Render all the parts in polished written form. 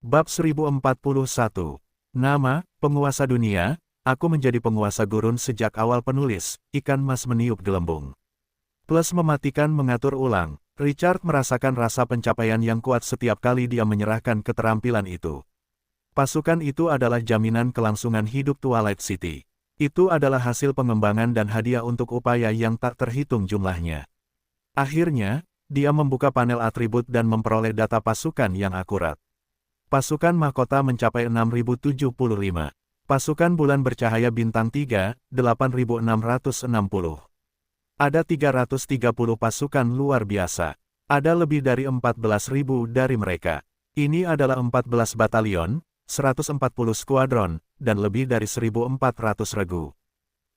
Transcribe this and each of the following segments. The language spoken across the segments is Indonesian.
Bab 1041. Nama, penguasa dunia, aku menjadi penguasa gurun sejak awal penulis, ikan mas meniup gelembung. Plus mematikan mengatur ulang, Richard merasakan rasa pencapaian yang kuat setiap kali dia menyerahkan keterampilan itu. Pasukan itu adalah jaminan kelangsungan hidup Twilight City. Itu adalah hasil pengembangan dan hadiah untuk upaya yang tak terhitung jumlahnya. Akhirnya, dia membuka panel atribut dan memperoleh data pasukan yang akurat. Pasukan mahkota mencapai 6075. Pasukan bulan bercahaya bintang 3, 8660. Ada 330 pasukan luar biasa. Ada lebih dari 14.000 dari mereka. Ini adalah 14 batalion, 140 skuadron, dan lebih dari 1.400 regu.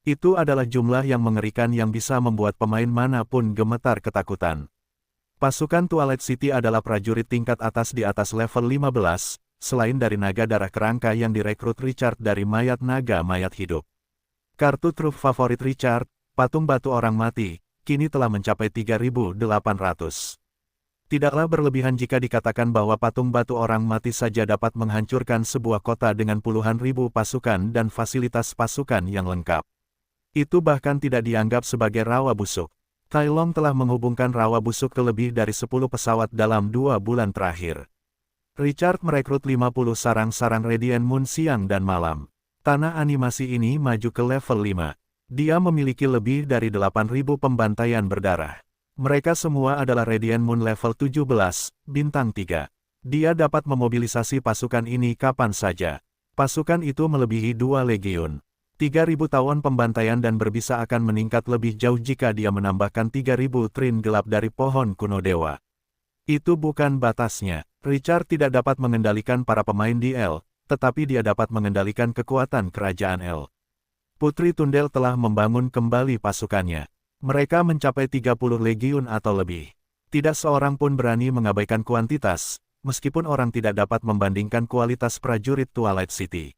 Itu adalah jumlah yang mengerikan yang bisa membuat pemain manapun gemetar ketakutan. Pasukan Twilight City adalah prajurit tingkat atas di atas level 15, selain dari naga darah kerangka yang direkrut Richard dari mayat naga mayat hidup. Kartu truf favorit Richard, patung batu orang mati, kini telah mencapai 3.800. Tidaklah berlebihan jika dikatakan bahwa patung batu orang mati saja dapat menghancurkan sebuah kota dengan puluhan ribu pasukan dan fasilitas pasukan yang lengkap. Itu bahkan tidak dianggap sebagai rawa busuk. Tai Long telah menghubungkan rawa busuk ke lebih dari 10 pesawat dalam 2 bulan terakhir. Richard merekrut 50 sarang-sarang Radiant Moon siang dan malam. Tanah animasi ini maju ke level 5. Dia memiliki lebih dari 8.000 pembantaian berdarah. Mereka semua adalah Radiant Moon level 17, bintang 3. Dia dapat memobilisasi pasukan ini kapan saja. Pasukan itu melebihi 2 legiun. 3.000 tawon pembantaian dan berbisa akan meningkat lebih jauh jika dia menambahkan 3.000 trin gelap dari pohon kuno dewa. Itu bukan batasnya. Richard tidak dapat mengendalikan para pemain di L, tetapi dia dapat mengendalikan kekuatan kerajaan L. Putri Tundel telah membangun kembali pasukannya. Mereka mencapai 30 legiun atau lebih. Tidak seorang pun berani mengabaikan kuantitas, meskipun orang tidak dapat membandingkan kualitas prajurit Twilight City.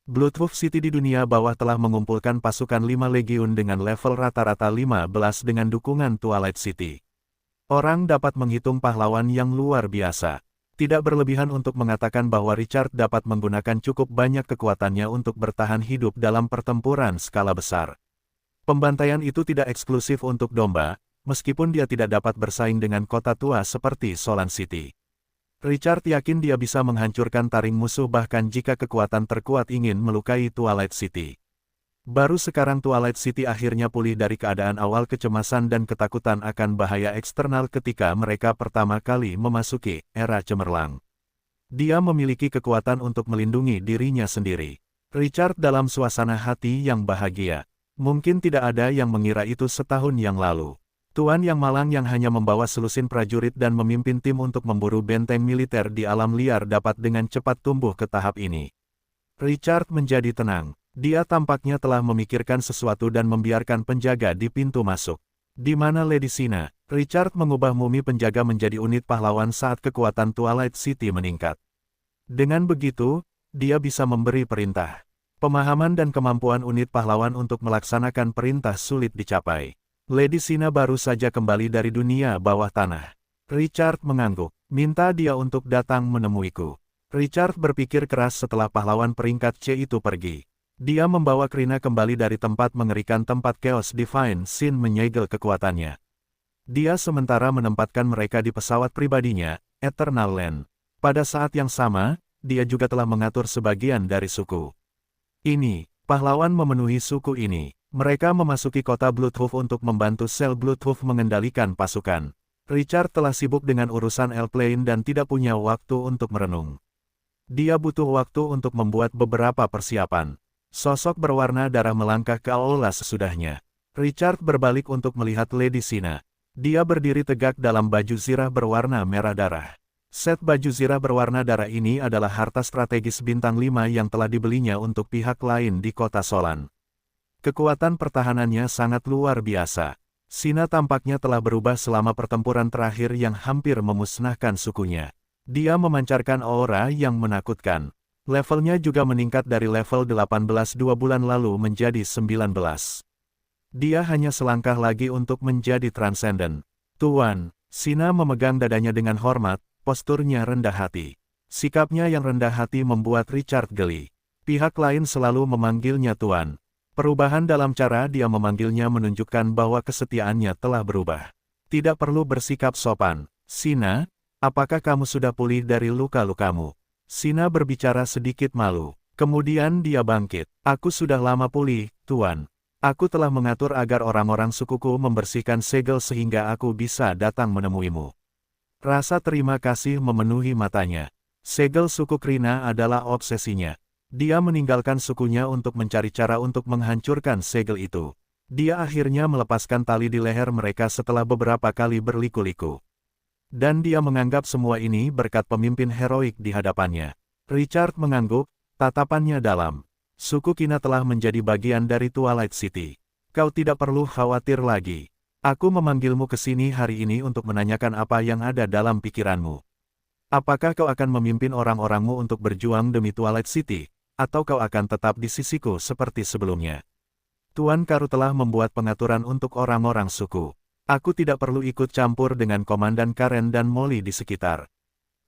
Bloodwolf City di dunia bawah telah mengumpulkan pasukan 5 legiun dengan level rata-rata 15 dengan dukungan Twilight City. Orang dapat menghitung pahlawan yang luar biasa. Tidak berlebihan untuk mengatakan bahwa Richard dapat menggunakan cukup banyak kekuatannya untuk bertahan hidup dalam pertempuran skala besar. Pembantaian itu tidak eksklusif untuk domba, meskipun dia tidak dapat bersaing dengan kota tua seperti Solan City. Richard yakin dia bisa menghancurkan taring musuh bahkan jika kekuatan terkuat ingin melukai Twilight City. Baru sekarang Twilight City akhirnya pulih dari keadaan awal kecemasan dan ketakutan akan bahaya eksternal ketika mereka pertama kali memasuki era cemerlang. Dia memiliki kekuatan untuk melindungi dirinya sendiri. Richard dalam suasana hati yang bahagia. Mungkin tidak ada yang mengira itu setahun yang lalu. Tuan Yang Malang yang hanya membawa selusin prajurit dan memimpin tim untuk memburu benteng militer di alam liar dapat dengan cepat tumbuh ke tahap ini. Richard menjadi tenang. Dia tampaknya telah memikirkan sesuatu dan membiarkan penjaga di pintu masuk. Di mana Lady Sina? Richard mengubah mumi penjaga menjadi unit pahlawan saat kekuatan Twilight City meningkat. Dengan begitu, dia bisa memberi perintah. Pemahaman dan kemampuan unit pahlawan untuk melaksanakan perintah sulit dicapai. Lady Sina baru saja kembali dari dunia bawah tanah. Richard mengangguk, minta dia untuk datang menemuiku. Richard berpikir keras setelah pahlawan peringkat C itu pergi. Dia membawa Krina kembali dari tempat mengerikan tempat Chaos Divine Sin menyegel kekuatannya. Dia sementara menempatkan mereka di pesawat pribadinya, Eternal Land. Pada saat yang sama, dia juga telah mengatur sebagian dari suku ini. Pahlawan memenuhi suku ini. Mereka memasuki kota Bloodhoof untuk membantu sel Bloodhoof mengendalikan pasukan. Richard telah sibuk dengan urusan L-Plane dan tidak punya waktu untuk merenung. Dia butuh waktu untuk membuat beberapa persiapan. Sosok berwarna darah melangkah ke aula sesudahnya. Richard berbalik untuk melihat Lady Sina. Dia berdiri tegak dalam baju zirah berwarna merah darah. Set baju zirah berwarna darah ini adalah harta strategis bintang 5 yang telah dibelinya untuk pihak lain di kota Solan. Kekuatan pertahanannya sangat luar biasa. Sina tampaknya telah berubah selama pertempuran terakhir yang hampir memusnahkan sukunya. Dia memancarkan aura yang menakutkan. Levelnya juga meningkat dari level 18 2 bulan lalu menjadi 19. Dia hanya selangkah lagi untuk menjadi transenden. Tuan, Sina memegang dadanya dengan hormat, posturnya rendah hati. Sikapnya yang rendah hati membuat Richard geli. Pihak lain selalu memanggilnya Tuan. Perubahan dalam cara dia memanggilnya menunjukkan bahwa kesetiaannya telah berubah. Tidak perlu bersikap sopan. Sina, apakah kamu sudah pulih dari luka-lukamu? Sina berbicara sedikit malu. Kemudian dia bangkit. Aku sudah lama pulih, Tuan. Aku telah mengatur agar orang-orang sukuku membersihkan segel sehingga aku bisa datang menemuimu. Rasa terima kasih memenuhi matanya. Segel suku Krina adalah obsesinya. Dia meninggalkan sukunya untuk mencari cara untuk menghancurkan segel itu. Dia akhirnya melepaskan tali di leher mereka setelah beberapa kali berliku-liku. Dan dia menganggap semua ini berkat pemimpin heroik di hadapannya. Richard mengangguk, tatapannya dalam. Suku Kina telah menjadi bagian dari Twilight City. Kau tidak perlu khawatir lagi. Aku memanggilmu ke sini hari ini untuk menanyakan apa yang ada dalam pikiranmu. Apakah kau akan memimpin orang-orangmu untuk berjuang demi Twilight City, atau kau akan tetap di sisiku seperti sebelumnya? Tuan Karu telah membuat pengaturan untuk orang-orang suku. Aku tidak perlu ikut campur dengan Komandan Karen dan Molly di sekitar.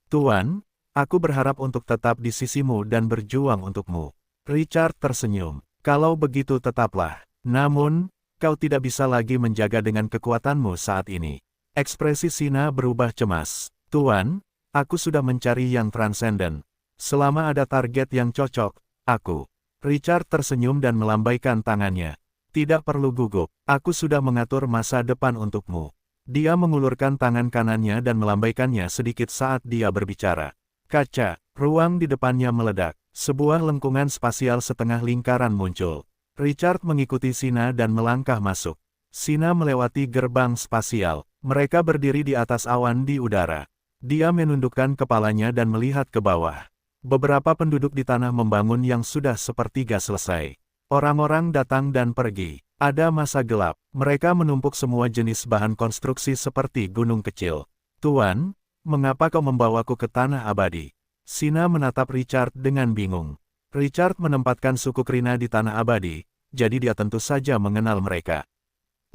Tuan, aku berharap untuk tetap di sisimu dan berjuang untukmu. Richard tersenyum. Kalau begitu tetaplah. Namun, kau tidak bisa lagi menjaga dengan kekuatanmu saat ini. Ekspresi Sina berubah cemas. Tuan, aku sudah mencari yang transenden. Selama ada target yang cocok, aku. Richard tersenyum dan melambaikan tangannya. Tidak perlu gugup, aku sudah mengatur masa depan untukmu. Dia mengulurkan tangan kanannya dan melambaikannya sedikit saat dia berbicara. Kaca, ruang di depannya meledak. Sebuah lengkungan spasial setengah lingkaran muncul. Richard mengikuti Sina dan melangkah masuk. Sina melewati gerbang spasial. Mereka berdiri di atas awan di udara. Dia menundukkan kepalanya dan melihat ke bawah. Beberapa penduduk di tanah membangun yang sudah sepertiga selesai. Orang-orang datang dan pergi. Ada masa gelap. Mereka menumpuk semua jenis bahan konstruksi seperti gunung kecil. Tuan, mengapa kau membawaku ke tanah abadi? Sina menatap Richard dengan bingung. Richard menempatkan suku Krina di tanah abadi, jadi dia tentu saja mengenal mereka.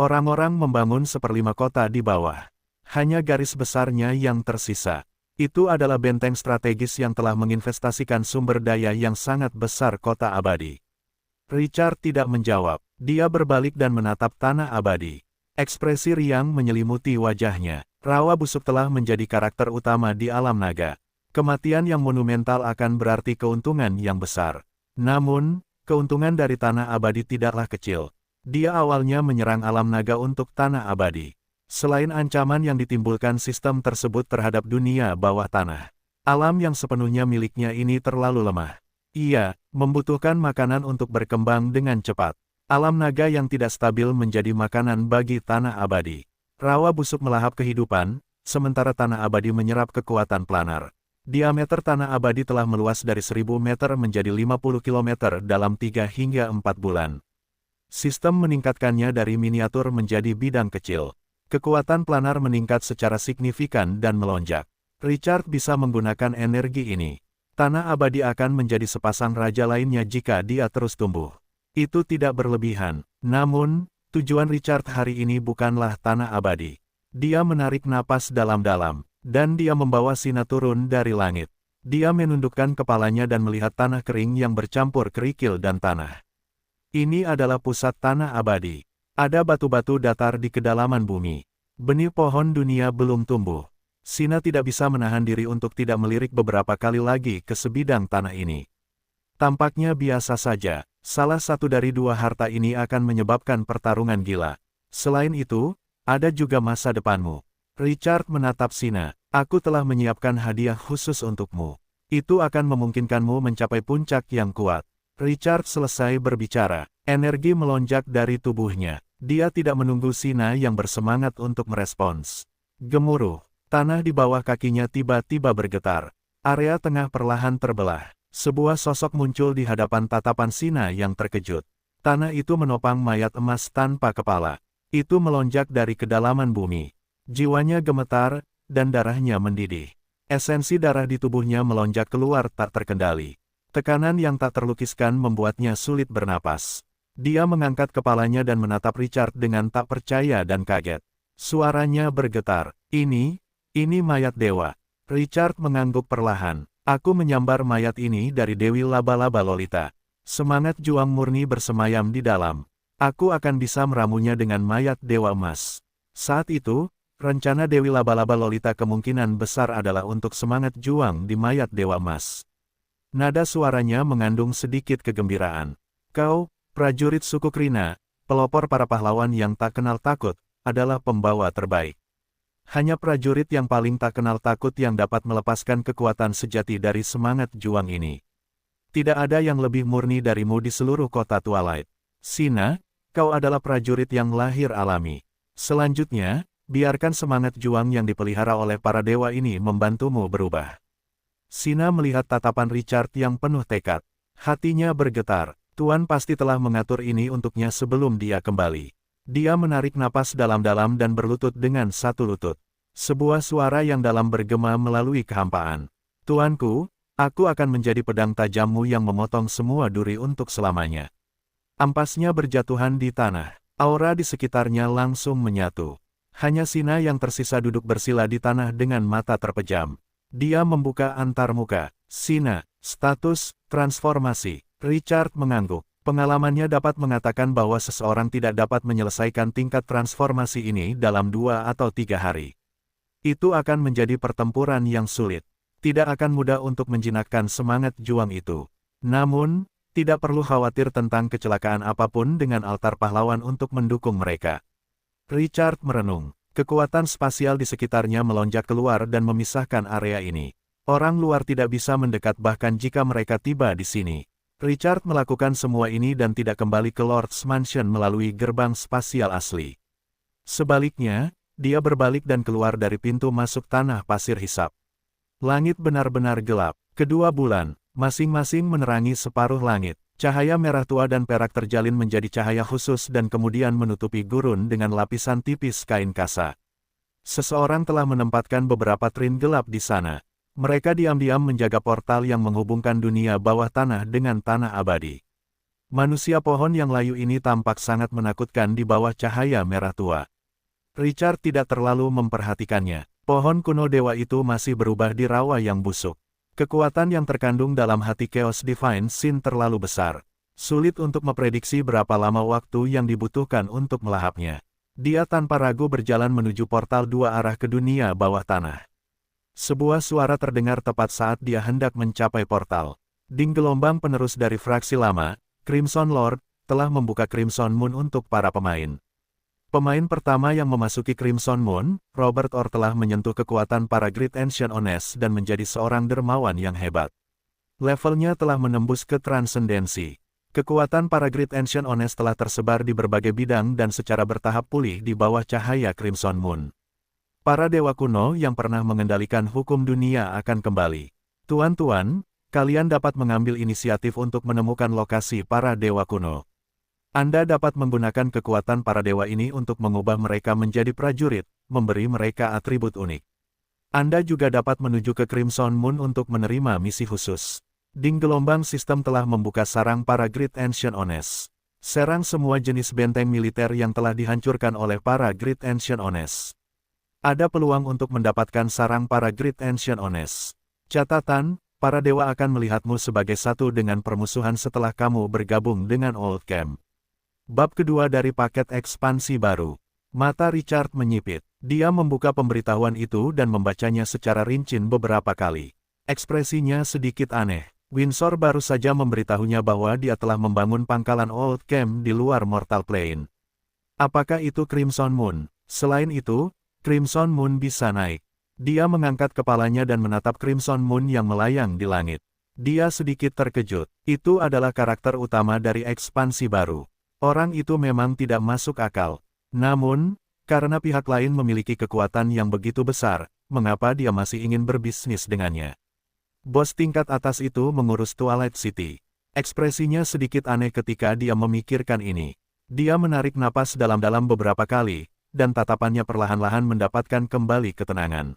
Orang-orang membangun seperlima kota di bawah. Hanya garis besarnya yang tersisa. Itu adalah benteng strategis yang telah menginvestasikan sumber daya yang sangat besar kota abadi. Richard tidak menjawab. Dia berbalik dan menatap tanah abadi. Ekspresi riang menyelimuti wajahnya. Rawa busuk telah menjadi karakter utama di alam naga. Kematian yang monumental akan berarti keuntungan yang besar. Namun, keuntungan dari tanah abadi tidaklah kecil. Dia awalnya menyerang alam naga untuk tanah abadi. Selain ancaman yang ditimbulkan sistem tersebut terhadap dunia bawah tanah, alam yang sepenuhnya miliknya ini terlalu lemah. Ia membutuhkan makanan untuk berkembang dengan cepat. Alam naga yang tidak stabil menjadi makanan bagi tanah abadi. Rawa busuk melahap kehidupan, sementara tanah abadi menyerap kekuatan planar. Diameter tanah abadi telah meluas dari 1000 meter menjadi 50 km dalam 3 hingga 4 bulan. Sistem meningkatkannya dari miniatur menjadi bidang kecil. Kekuatan planar meningkat secara signifikan dan melonjak. Richard bisa menggunakan energi ini. Tanah abadi akan menjadi sepasang raja lainnya jika dia terus tumbuh. Itu tidak berlebihan. Namun, tujuan Richard hari ini bukanlah tanah abadi. Dia menarik napas dalam-dalam. Dan dia membawa Sina turun dari langit. Dia menundukkan kepalanya dan melihat tanah kering yang bercampur kerikil dan tanah. Ini adalah pusat tanah abadi. Ada batu-batu datar di kedalaman bumi. Benih pohon dunia belum tumbuh. Sina tidak bisa menahan diri untuk tidak melirik beberapa kali lagi ke sebidang tanah ini. Tampaknya biasa saja. Salah satu dari dua harta ini akan menyebabkan pertarungan gila. Selain itu, ada juga masa depanmu. Richard menatap Sina. Aku telah menyiapkan hadiah khusus untukmu. Itu akan memungkinkanmu mencapai puncak yang kuat. Richard selesai berbicara. Energi melonjak dari tubuhnya. Dia tidak menunggu Sina yang bersemangat untuk merespons. Gemuruh. Tanah di bawah kakinya tiba-tiba bergetar. Area tengah perlahan terbelah. Sebuah sosok muncul di hadapan tatapan Sina yang terkejut. Tanah itu menopang mayat emas tanpa kepala. Itu melonjak dari kedalaman bumi. Jiwanya gemetar, dan darahnya mendidih. Esensi darah di tubuhnya melonjak keluar tak terkendali. Tekanan yang tak terlukiskan membuatnya sulit bernapas. Dia mengangkat kepalanya dan menatap Richard dengan tak percaya dan kaget. Suaranya bergetar. Ini mayat dewa. Richard mengangguk perlahan. Aku menyambar mayat ini dari Dewi Laba-Laba Lolita. Semangat juang murni bersemayam di dalam. Aku akan bisa meramunya dengan mayat Dewa Emas. Saat itu, rencana Dewi Laba-Laba Lolita kemungkinan besar adalah untuk semangat juang di mayat Dewa Emas. Nada suaranya mengandung sedikit kegembiraan. Kau, prajurit suku Krina, pelopor para pahlawan yang tak kenal takut, adalah pembawa terbaik. Hanya prajurit yang paling tak kenal takut yang dapat melepaskan kekuatan sejati dari semangat juang ini. Tidak ada yang lebih murni darimu di seluruh kota Twilight. Sina, kau adalah prajurit yang lahir alami. Selanjutnya, biarkan semangat juang yang dipelihara oleh para dewa ini membantumu berubah. Sina melihat tatapan Richard yang penuh tekad. Hatinya bergetar. Tuan pasti telah mengatur ini untuknya sebelum dia kembali. Dia menarik napas dalam-dalam dan berlutut dengan satu lutut. Sebuah suara yang dalam bergema melalui kehampaan. Tuanku, aku akan menjadi pedang tajammu yang memotong semua duri untuk selamanya. Ampasnya berjatuhan di tanah. Aura di sekitarnya langsung menyatu. Hanya Sina yang tersisa duduk bersila di tanah dengan mata terpejam. Dia membuka antarmuka. Sina, status, transformasi. Richard mengangguk. Pengalamannya dapat mengatakan bahwa seseorang tidak dapat menyelesaikan tingkat transformasi ini dalam 2 atau 3 hari. Itu akan menjadi pertempuran yang sulit. Tidak akan mudah untuk menjinakkan semangat juang itu. Namun, tidak perlu khawatir tentang kecelakaan apapun dengan altar pahlawan untuk mendukung mereka. Richard merenung. Kekuatan spasial di sekitarnya melonjak keluar dan memisahkan area ini. Orang luar tidak bisa mendekat bahkan jika mereka tiba di sini. Richard melakukan semua ini dan tidak kembali ke Lord's Mansion melalui gerbang spasial asli. Sebaliknya, dia berbalik dan keluar dari pintu masuk tanah pasir hisap. Langit benar-benar gelap. Kedua bulan, masing-masing menerangi separuh langit. Cahaya merah tua dan perak terjalin menjadi cahaya khusus dan kemudian menutupi gurun dengan lapisan tipis kain kasa. Seseorang telah menempatkan beberapa trin gelap di sana. Mereka diam-diam menjaga portal yang menghubungkan dunia bawah tanah dengan tanah abadi. Manusia pohon yang layu ini tampak sangat menakutkan di bawah cahaya merah tua. Richard tidak terlalu memperhatikannya. Pohon kuno dewa itu masih berubah di rawa yang busuk. Kekuatan yang terkandung dalam hati Chaos Divine Sin terlalu besar. Sulit untuk memprediksi berapa lama waktu yang dibutuhkan untuk melahapnya. Dia tanpa ragu berjalan menuju portal 2 arah ke dunia bawah tanah. Sebuah suara terdengar tepat saat dia hendak mencapai portal. Ding gelombang penerus dari fraksi lama, Crimson Lord, telah membuka Crimson Moon untuk para pemain. Pemain pertama yang memasuki Crimson Moon, Robert Orr telah menyentuh kekuatan para Great Ancient Ones dan menjadi seorang dermawan yang hebat. Levelnya telah menembus ke transendensi. Kekuatan para Great Ancient Ones telah tersebar di berbagai bidang dan secara bertahap pulih di bawah cahaya Crimson Moon. Para dewa kuno yang pernah mengendalikan hukum dunia akan kembali. Tuan-tuan, kalian dapat mengambil inisiatif untuk menemukan lokasi para dewa kuno. Anda dapat menggunakan kekuatan para dewa ini untuk mengubah mereka menjadi prajurit, memberi mereka atribut unik. Anda juga dapat menuju ke Crimson Moon untuk menerima misi khusus. Ding gelombang sistem telah membuka sarang para Great Ancient Ones. Serang semua jenis benteng militer yang telah dihancurkan oleh para Great Ancient Ones. Ada peluang untuk mendapatkan sarang para Great Ancient Ones. Catatan, para dewa akan melihatmu sebagai satu dengan permusuhan setelah kamu bergabung dengan Old Camp. Bab kedua dari paket ekspansi baru. Mata Richard menyipit. Dia membuka pemberitahuan itu dan membacanya secara rinci beberapa kali. Ekspresinya sedikit aneh. Windsor baru saja memberitahunya bahwa dia telah membangun pangkalan Old Camp di luar Mortal Plane. Apakah itu Crimson Moon? Selain itu, Crimson Moon bisa naik. Dia mengangkat kepalanya dan menatap Crimson Moon yang melayang di langit. Dia sedikit terkejut. Itu adalah karakter utama dari ekspansi baru. Orang itu memang tidak masuk akal. Namun, karena pihak lain memiliki kekuatan yang begitu besar, mengapa dia masih ingin berbisnis dengannya? Bos tingkat atas itu mengurus Twilight City. Ekspresinya sedikit aneh ketika dia memikirkan ini. Dia menarik napas dalam-dalam beberapa kali, dan tatapannya perlahan-lahan mendapatkan kembali ketenangan.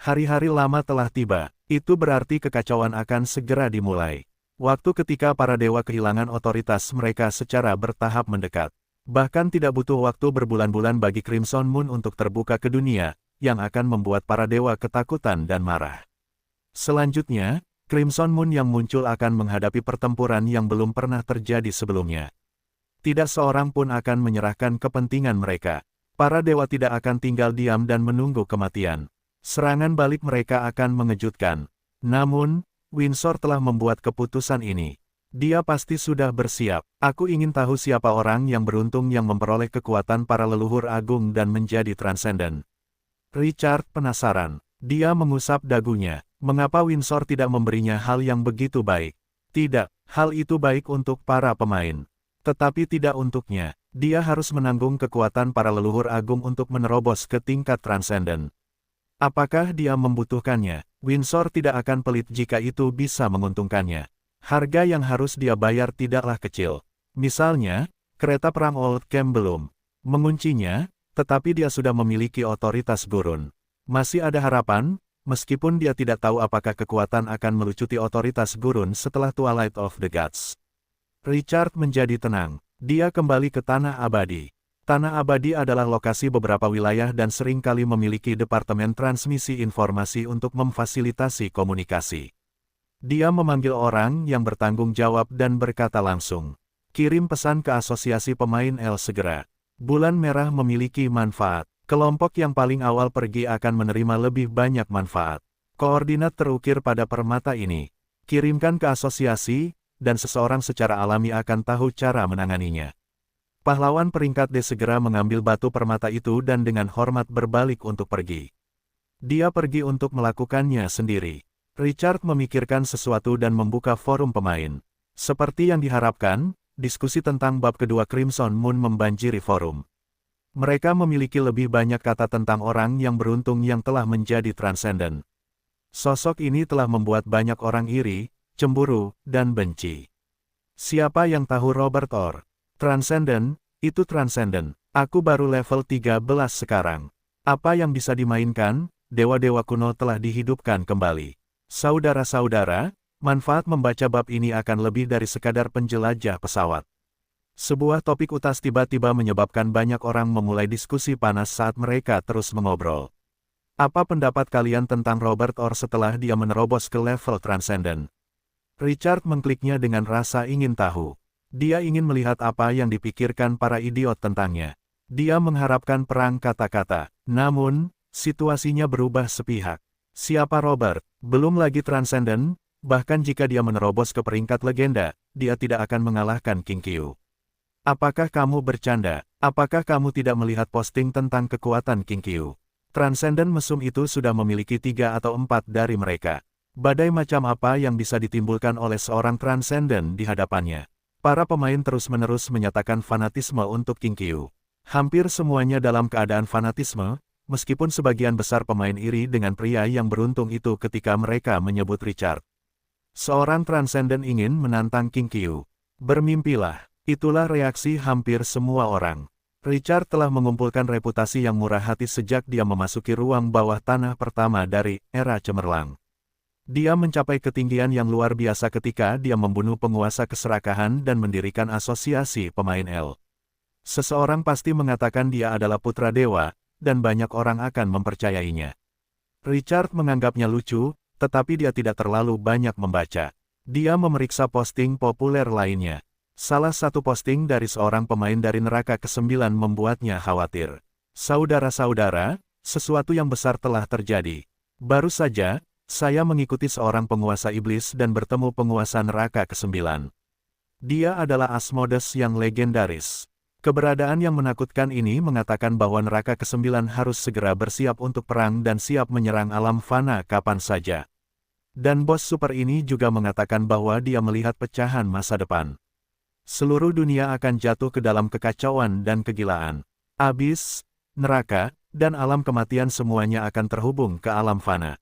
Hari-hari lama telah tiba, itu berarti kekacauan akan segera dimulai. Waktu ketika para dewa kehilangan otoritas mereka secara bertahap mendekat. Bahkan tidak butuh waktu berbulan-bulan bagi Crimson Moon untuk terbuka ke dunia, yang akan membuat para dewa ketakutan dan marah. Selanjutnya, Crimson Moon yang muncul akan menghadapi pertempuran yang belum pernah terjadi sebelumnya. Tidak seorang pun akan menyerahkan kepentingan mereka. Para dewa tidak akan tinggal diam dan menunggu kematian. Serangan balik mereka akan mengejutkan. Namun, Windsor telah membuat keputusan ini. Dia pasti sudah bersiap. Aku ingin tahu siapa orang yang beruntung yang memperoleh kekuatan para leluhur agung dan menjadi transenden. Richard penasaran. Dia mengusap dagunya. Mengapa Windsor tidak memberinya hal yang begitu baik? Tidak, hal itu baik untuk para pemain. Tetapi tidak untuknya. Dia harus menanggung kekuatan para leluhur agung untuk menerobos ke tingkat transenden. Apakah dia membutuhkannya? Windsor tidak akan pelit jika itu bisa menguntungkannya. Harga yang harus dia bayar tidaklah kecil. Misalnya, kereta perang Old Camp belum menguncinya, tetapi dia sudah memiliki otoritas gurun. Masih ada harapan, meskipun dia tidak tahu apakah kekuatan akan melucuti otoritas gurun setelah Twilight of the Gods. Richard menjadi tenang. Dia kembali ke Tanah Abadi. Tanah Abadi adalah lokasi beberapa wilayah dan seringkali memiliki departemen transmisi informasi untuk memfasilitasi komunikasi. Dia memanggil orang yang bertanggung jawab dan berkata langsung, "Kirim pesan ke Asosiasi Pemain L segera. Bulan Merah memiliki manfaat. Kelompok yang paling awal pergi akan menerima lebih banyak manfaat. Koordinat terukir pada permata ini. Kirimkan ke asosiasi, dan seseorang secara alami akan tahu cara menanganinya." Pahlawan peringkat D segera mengambil batu permata itu dan dengan hormat berbalik untuk pergi. Dia pergi untuk melakukannya sendiri. Richard memikirkan sesuatu dan membuka forum pemain. Seperti yang diharapkan, diskusi tentang bab kedua Crimson Moon membanjiri forum. Mereka memiliki lebih banyak kata tentang orang yang beruntung yang telah menjadi transenden. Sosok ini telah membuat banyak orang iri, cemburu, dan benci. Siapa yang tahu Robert Orr? Transenden, itu transenden. Aku baru level 13 sekarang. Apa yang bisa dimainkan? Dewa-dewa kuno telah dihidupkan kembali. Saudara-saudara, manfaat membaca bab ini akan lebih dari sekadar penjelajah pesawat. Sebuah topik utas tiba-tiba menyebabkan banyak orang memulai diskusi panas saat mereka terus mengobrol. Apa pendapat kalian tentang Robert Orr setelah dia menerobos ke level transenden? Richard mengkliknya dengan rasa ingin tahu. Dia ingin melihat apa yang dipikirkan para idiot tentangnya. Dia mengharapkan perang kata-kata. Namun, situasinya berubah sepihak. Siapa Robert? Belum lagi transenden, bahkan jika dia menerobos ke peringkat legenda, dia tidak akan mengalahkan King Qiu. Apakah kamu bercanda? Apakah kamu tidak melihat posting tentang kekuatan King Qiu? Transenden mesum itu sudah memiliki 3 atau 4 dari mereka. Badai macam apa yang bisa ditimbulkan oleh seorang transenden di hadapannya? Para pemain terus-menerus menyatakan fanatisme untuk King Qiu. Hampir semuanya dalam keadaan fanatisme, meskipun sebagian besar pemain iri dengan pria yang beruntung itu ketika mereka menyebut Richard. Seorang transenden ingin menantang King Qiu. Bermimpilah. Itulah reaksi hampir semua orang. Richard telah mengumpulkan reputasi yang murah hati sejak dia memasuki ruang bawah tanah pertama dari era cemerlang. Dia mencapai ketinggian yang luar biasa ketika dia membunuh penguasa keserakahan dan mendirikan asosiasi pemain L. Seseorang pasti mengatakan dia adalah putra dewa, dan banyak orang akan mempercayainya. Richard menganggapnya lucu, tetapi dia tidak terlalu banyak membaca. Dia memeriksa posting populer lainnya. Salah satu posting dari seorang pemain dari neraka ke-9 membuatnya khawatir. Saudara-saudara, sesuatu yang besar telah terjadi. Baru saja, saya mengikuti seorang penguasa iblis dan bertemu penguasa neraka ke-9. Dia adalah Asmodes yang legendaris. Keberadaan yang menakutkan ini mengatakan bahwa neraka ke-9 harus segera bersiap untuk perang dan siap menyerang alam fana kapan saja. Dan bos super ini juga mengatakan bahwa dia melihat pecahan masa depan. Seluruh dunia akan jatuh ke dalam kekacauan dan kegilaan. Abis, neraka, dan alam kematian semuanya akan terhubung ke alam fana.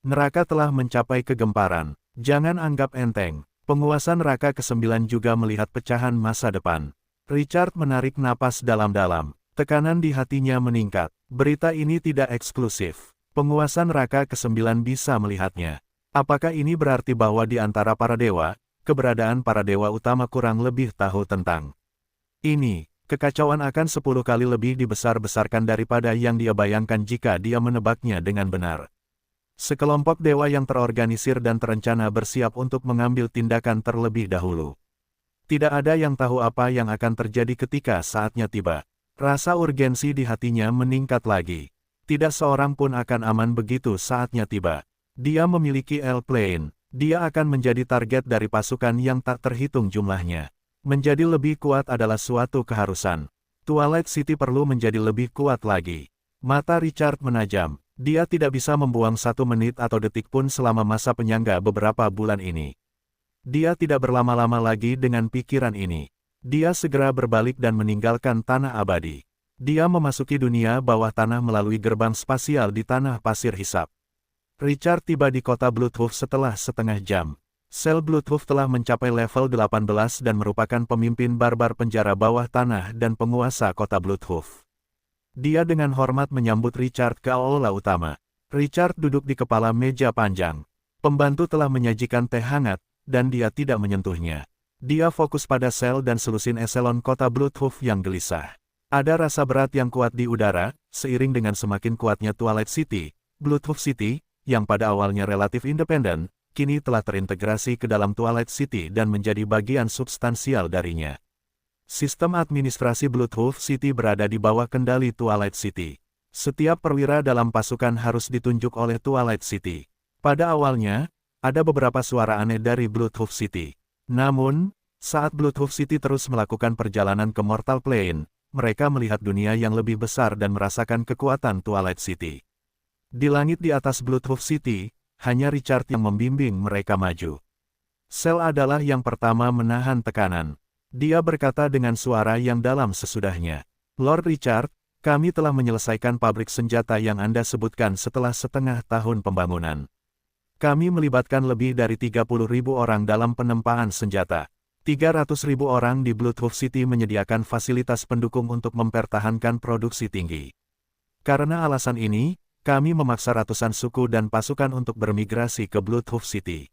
Neraka telah mencapai kegemparan. Jangan anggap enteng. Penguasa neraka ke-9 juga melihat pecahan masa depan. Richard menarik napas dalam-dalam. Tekanan di hatinya meningkat. Berita ini tidak eksklusif. Penguasa neraka ke-9 bisa melihatnya. Apakah ini berarti bahwa di antara para dewa, keberadaan para dewa utama kurang lebih tahu tentang ini? Kekacauan akan 10 kali lebih dibesar-besarkan daripada yang dia bayangkan jika dia menebaknya dengan benar. Sekelompok dewa yang terorganisir dan terencana bersiap untuk mengambil tindakan terlebih dahulu. Tidak ada yang tahu apa yang akan terjadi ketika saatnya tiba. Rasa urgensi di hatinya meningkat lagi. Tidak seorang pun akan aman begitu saatnya tiba. Dia memiliki L-Plane. Dia akan menjadi target dari pasukan yang tak terhitung jumlahnya. Menjadi lebih kuat adalah suatu keharusan. Twilight City perlu menjadi lebih kuat lagi. Mata Richard menajam. Dia tidak bisa membuang 1 menit atau detik pun selama masa penyangga beberapa bulan ini. Dia tidak berlama-lama lagi dengan pikiran ini. Dia segera berbalik dan meninggalkan tanah abadi. Dia memasuki dunia bawah tanah melalui gerbang spasial di tanah pasir hisap. Richard tiba di kota Bloodhoof setelah setengah jam. Sel Bloodhoof telah mencapai level 18 dan merupakan pemimpin barbar penjara bawah tanah dan penguasa kota Bloodhoof. Dia dengan hormat menyambut Richard ke aula utama. Richard duduk di kepala meja panjang. Pembantu telah menyajikan teh hangat, dan dia tidak menyentuhnya. Dia fokus pada sel dan selusin eselon kota Bloodhoof yang gelisah. Ada rasa berat yang kuat di udara, seiring dengan semakin kuatnya Twilight City. Bloodhoof City, yang pada awalnya relatif independen, kini telah terintegrasi ke dalam Twilight City dan menjadi bagian substansial darinya. Sistem administrasi Bloodhoof City berada di bawah kendali Twilight City. Setiap perwira dalam pasukan harus ditunjuk oleh Twilight City. Pada awalnya, ada beberapa suara aneh dari Bloodhoof City. Namun, saat Bloodhoof City terus melakukan perjalanan ke Mortal Plane, mereka melihat dunia yang lebih besar dan merasakan kekuatan Twilight City. Di langit di atas Bloodhoof City, hanya Richard yang membimbing mereka maju. Sel adalah yang pertama menahan tekanan. Dia berkata dengan suara yang dalam sesudahnya. Lord Richard, kami telah menyelesaikan pabrik senjata yang Anda sebutkan setelah setengah tahun pembangunan. Kami melibatkan lebih dari 30.000 orang dalam penempaan senjata. 300.000 orang di Bloodhoof City menyediakan fasilitas pendukung untuk mempertahankan produksi tinggi. Karena alasan ini, kami memaksa ratusan suku dan pasukan untuk bermigrasi ke Bloodhoof City.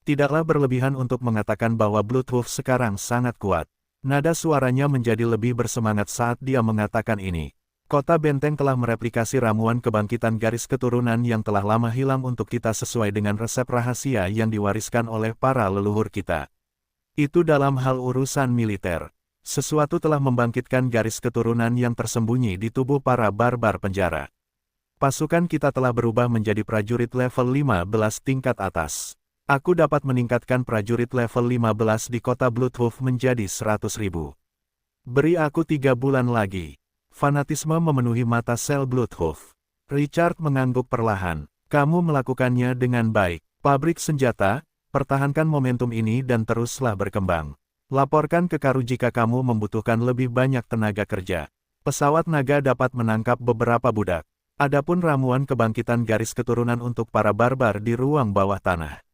Tidaklah berlebihan untuk mengatakan bahwa Bloodhoof sekarang sangat kuat. Nada suaranya menjadi lebih bersemangat saat dia mengatakan ini. Kota benteng telah mereplikasi ramuan kebangkitan garis keturunan yang telah lama hilang untuk kita sesuai dengan resep rahasia yang diwariskan oleh para leluhur kita. Itu dalam hal urusan militer. Sesuatu telah membangkitkan garis keturunan yang tersembunyi di tubuh para barbar penjara. Pasukan kita telah berubah menjadi prajurit level 15 tingkat atas. Aku dapat meningkatkan prajurit level 15 di kota Bloodhoof menjadi 100.000. Beri aku 3 bulan lagi. Fanatisme memenuhi mata sel Bloodhoof. Richard mengangguk perlahan. Kamu melakukannya dengan baik. Pabrik senjata, pertahankan momentum ini dan teruslah berkembang. Laporkan ke Karu jika kamu membutuhkan lebih banyak tenaga kerja. Pesawat naga dapat menangkap beberapa budak. Adapun ramuan kebangkitan garis keturunan untuk para barbar di ruang bawah tanah.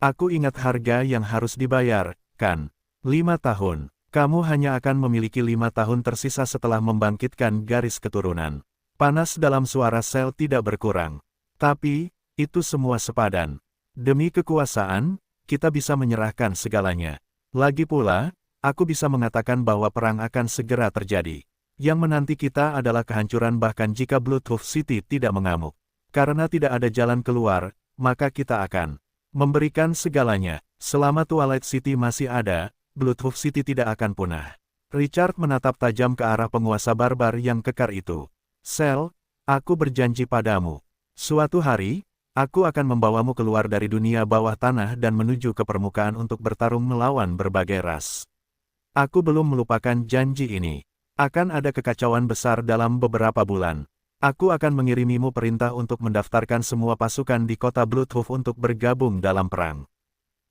Aku ingat harga yang harus dibayar, kan? 5 tahun. Kamu hanya akan memiliki 5 tahun tersisa setelah membangkitkan garis keturunan. Panas dalam suara sel tidak berkurang. Tapi, itu semua sepadan. Demi kekuasaan, kita bisa menyerahkan segalanya. Lagi pula, aku bisa mengatakan bahwa perang akan segera terjadi. Yang menanti kita adalah kehancuran bahkan jika Bloodhoof City tidak mengamuk. Karena tidak ada jalan keluar, maka kita akan memberikan segalanya. Selama Twilight City masih ada, Bloodhoof City tidak akan punah. Richard menatap tajam ke arah penguasa barbar yang kekar itu. Sel, aku berjanji padamu. Suatu hari, aku akan membawamu keluar dari dunia bawah tanah dan menuju ke permukaan untuk bertarung melawan berbagai ras. Aku belum melupakan janji ini. Akan ada kekacauan besar dalam beberapa bulan. Aku akan mengirimimu perintah untuk mendaftarkan semua pasukan di kota Bloodhoof untuk bergabung dalam perang.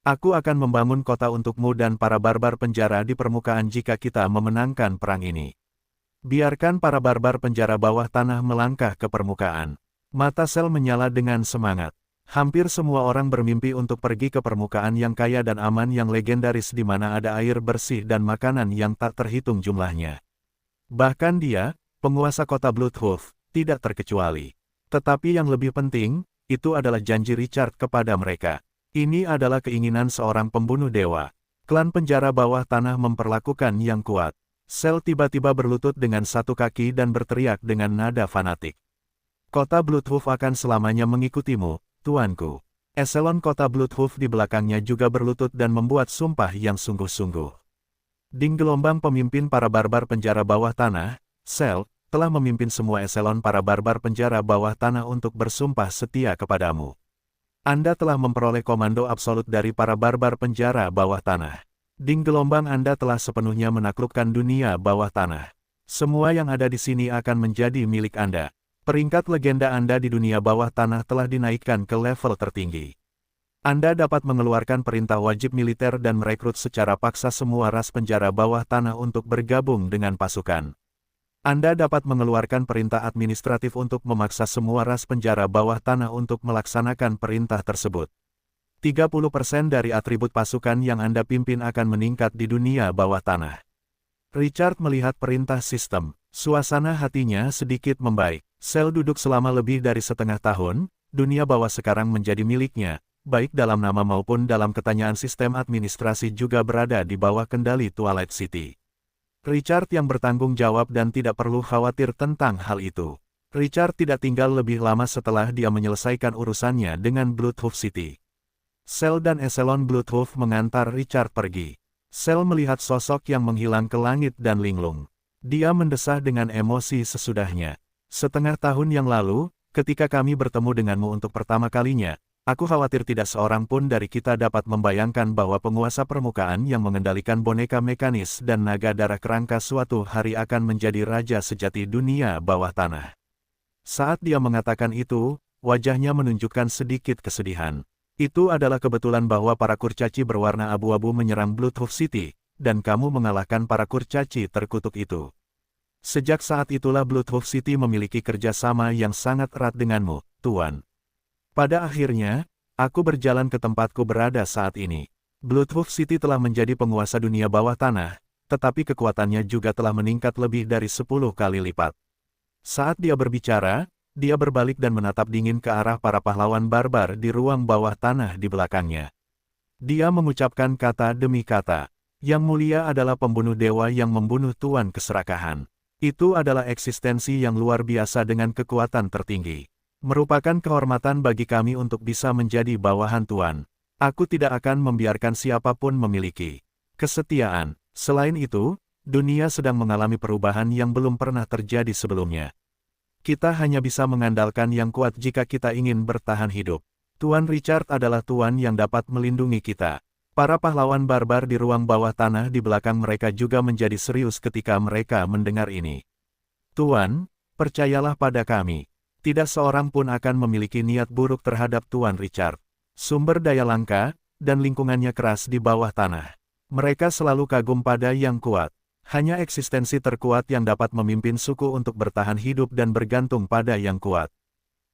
Aku akan membangun kota untukmu dan para barbar penjara di permukaan jika kita memenangkan perang ini. Biarkan para barbar penjara bawah tanah melangkah ke permukaan. Mata sel menyala dengan semangat. Hampir semua orang bermimpi untuk pergi ke permukaan yang kaya dan aman yang legendaris di mana ada air bersih dan makanan yang tak terhitung jumlahnya. Bahkan dia, penguasa kota Bloodhoof, tidak terkecuali. Tetapi yang lebih penting, itu adalah janji Richard kepada mereka. Ini adalah keinginan seorang pembunuh dewa. Klan penjara bawah tanah memperlakukan yang kuat. Sel tiba-tiba berlutut dengan satu kaki dan berteriak dengan nada fanatik. Kota Bloodhoof akan selamanya mengikutimu, tuanku. Eselon kota Bloodhoof di belakangnya juga berlutut dan membuat sumpah yang sungguh-sungguh. Ding gelombang pemimpin para barbar penjara bawah tanah, Sel, telah memimpin semua eselon para barbar penjara bawah tanah untuk bersumpah setia kepadamu. Anda telah memperoleh komando absolut dari para barbar penjara bawah tanah. Ding gelombang Anda telah sepenuhnya menaklukkan dunia bawah tanah. Semua yang ada di sini akan menjadi milik Anda. Peringkat legenda Anda di dunia bawah tanah telah dinaikkan ke level tertinggi. Anda dapat mengeluarkan perintah wajib militer dan merekrut secara paksa semua ras penjara bawah tanah untuk bergabung dengan pasukan. Anda dapat mengeluarkan perintah administratif untuk memaksa semua ras penjara bawah tanah untuk melaksanakan perintah tersebut. 30% dari atribut pasukan yang Anda pimpin akan meningkat di dunia bawah tanah. Richard melihat perintah sistem. Suasana hatinya sedikit membaik. Sel duduk selama lebih dari setengah tahun, dunia bawah sekarang menjadi miliknya, baik dalam nama maupun dalam ketanyaan sistem administrasi juga berada di bawah kendali Twilight City. Richard yang bertanggung jawab dan tidak perlu khawatir tentang hal itu. Richard tidak tinggal lebih lama setelah dia menyelesaikan urusannya dengan Bloodhoof City. Sel dan eselon Bloodhoof mengantar Richard pergi. Sel melihat sosok yang menghilang ke langit dan linglung. Dia mendesah dengan emosi sesudahnya. Setengah tahun yang lalu, ketika kami bertemu denganmu untuk pertama kalinya, aku khawatir tidak seorang pun dari kita dapat membayangkan bahwa penguasa permukaan yang mengendalikan boneka mekanis dan naga darah kerangka suatu hari akan menjadi raja sejati dunia bawah tanah. Saat dia mengatakan itu, wajahnya menunjukkan sedikit kesedihan. Itu adalah kebetulan bahwa para kurcaci berwarna abu-abu menyerang Bloodhoof City, dan kamu mengalahkan para kurcaci terkutuk itu. Sejak saat itulah Bloodhoof City memiliki kerjasama yang sangat erat denganmu, Tuan. Pada akhirnya, aku berjalan ke tempatku berada saat ini. Bloodhoof City telah menjadi penguasa dunia bawah tanah, tetapi kekuatannya juga telah meningkat lebih dari 10 kali lipat. Saat dia berbicara, dia berbalik dan menatap dingin ke arah para pahlawan barbar di ruang bawah tanah di belakangnya. Dia mengucapkan kata demi kata, "Yang mulia adalah pembunuh dewa yang membunuh Tuan keserakahan. Itu adalah eksistensi yang luar biasa dengan kekuatan tertinggi. Merupakan kehormatan bagi kami untuk bisa menjadi bawahan Tuan. Aku tidak akan membiarkan siapapun memiliki kesetiaan. Selain itu, dunia sedang mengalami perubahan yang belum pernah terjadi sebelumnya. Kita hanya bisa mengandalkan yang kuat jika kita ingin bertahan hidup. Tuan Richard adalah Tuan yang dapat melindungi kita." Para pahlawan barbar di ruang bawah tanah di belakang mereka juga menjadi serius ketika mereka mendengar ini. "Tuan, percayalah pada kami. Tidak seorang pun akan memiliki niat buruk terhadap Tuan Richard. Sumber daya langka, dan lingkungannya keras di bawah tanah. Mereka selalu kagum pada yang kuat. Hanya eksistensi terkuat yang dapat memimpin suku untuk bertahan hidup dan bergantung pada yang kuat.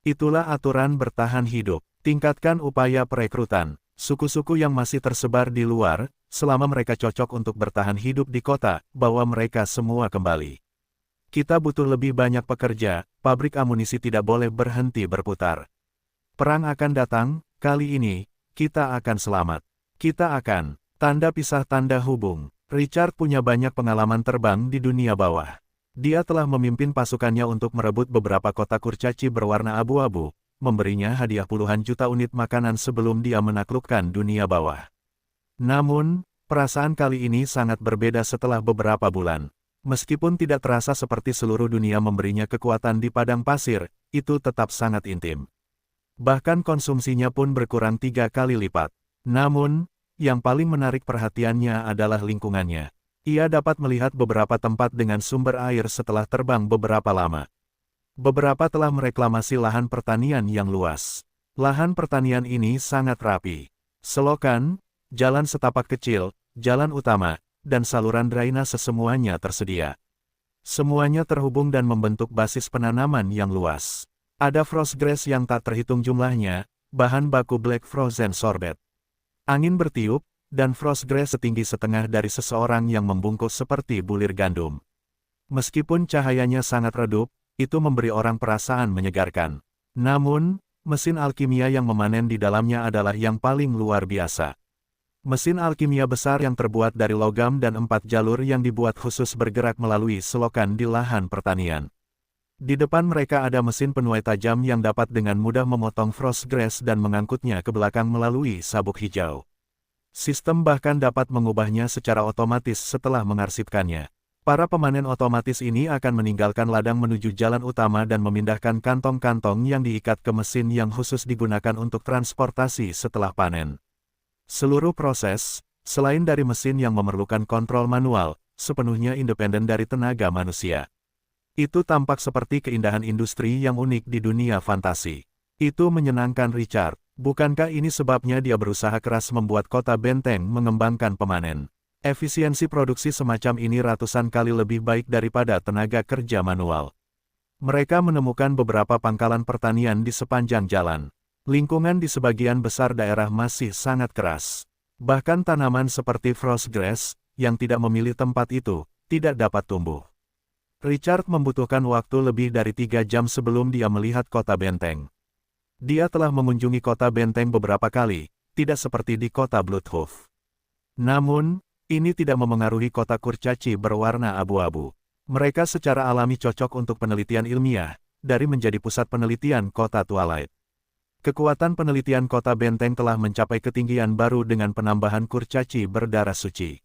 Itulah aturan bertahan hidup. Tingkatkan upaya perekrutan. Suku-suku yang masih tersebar di luar, selama mereka cocok untuk bertahan hidup di kota, bawa mereka semua kembali. Kita butuh lebih banyak pekerja, pabrik amunisi tidak boleh berhenti berputar. Perang akan datang, kali ini, kita akan selamat. Kita akan, tanda pisah tanda hubung. Richard punya banyak pengalaman terbang di dunia bawah. Dia telah memimpin pasukannya untuk merebut beberapa kota kurcaci berwarna abu-abu, memberinya hadiah puluhan juta unit makanan sebelum dia menaklukkan dunia bawah. Namun, perasaan kali ini sangat berbeda setelah beberapa bulan. Meskipun tidak terasa seperti seluruh dunia memberinya kekuatan di padang pasir, itu tetap sangat intim. Bahkan konsumsinya pun berkurang 3 kali lipat. Namun, yang paling menarik perhatiannya adalah lingkungannya. Ia dapat melihat beberapa tempat dengan sumber air setelah terbang beberapa lama. Beberapa telah mereklamasi lahan pertanian yang luas. Lahan pertanian ini sangat rapi. Selokan, jalan setapak kecil, jalan utama, dan saluran drainase semuanya tersedia. Semuanya terhubung dan membentuk basis penanaman yang luas. Ada frostgrass yang tak terhitung jumlahnya, bahan baku black frozen sorbet. Angin bertiup, dan frostgrass setinggi setengah dari seseorang yang membungkuk seperti bulir gandum. Meskipun cahayanya sangat redup, itu memberi orang perasaan menyegarkan. Namun, mesin alkimia yang memanen di dalamnya adalah yang paling luar biasa. Mesin alkimia besar yang terbuat dari logam dan 4 jalur yang dibuat khusus bergerak melalui selokan di lahan pertanian. Di depan mereka ada mesin penuai tajam yang dapat dengan mudah memotong Frostgrass dan mengangkutnya ke belakang melalui sabuk hijau. Sistem bahkan dapat mengubahnya secara otomatis setelah mengarsipkannya. Para pemanen otomatis ini akan meninggalkan ladang menuju jalan utama dan memindahkan kantong-kantong yang diikat ke mesin yang khusus digunakan untuk transportasi setelah panen. Seluruh proses, selain dari mesin yang memerlukan kontrol manual, sepenuhnya independen dari tenaga manusia. Itu tampak seperti keindahan industri yang unik di dunia fantasi. Itu menyenangkan Richard. Bukankah ini sebabnya dia berusaha keras membuat kota benteng mengembangkan pemanen? Efisiensi produksi semacam ini ratusan kali lebih baik daripada tenaga kerja manual. Mereka menemukan beberapa pangkalan pertanian di sepanjang jalan. Lingkungan di sebagian besar daerah masih sangat keras. Bahkan tanaman seperti Frostgrass, yang tidak memilih tempat itu, tidak dapat tumbuh. Richard membutuhkan waktu lebih dari 3 jam sebelum dia melihat kota benteng. Dia telah mengunjungi kota benteng beberapa kali, tidak seperti di kota Bloodhoof. Namun, ini tidak memengaruhi kota kurcaci berwarna abu-abu. Mereka secara alami cocok untuk penelitian ilmiah, dari menjadi pusat penelitian kota Twilight. Kekuatan penelitian kota benteng telah mencapai ketinggian baru dengan penambahan kurcaci berdarah suci.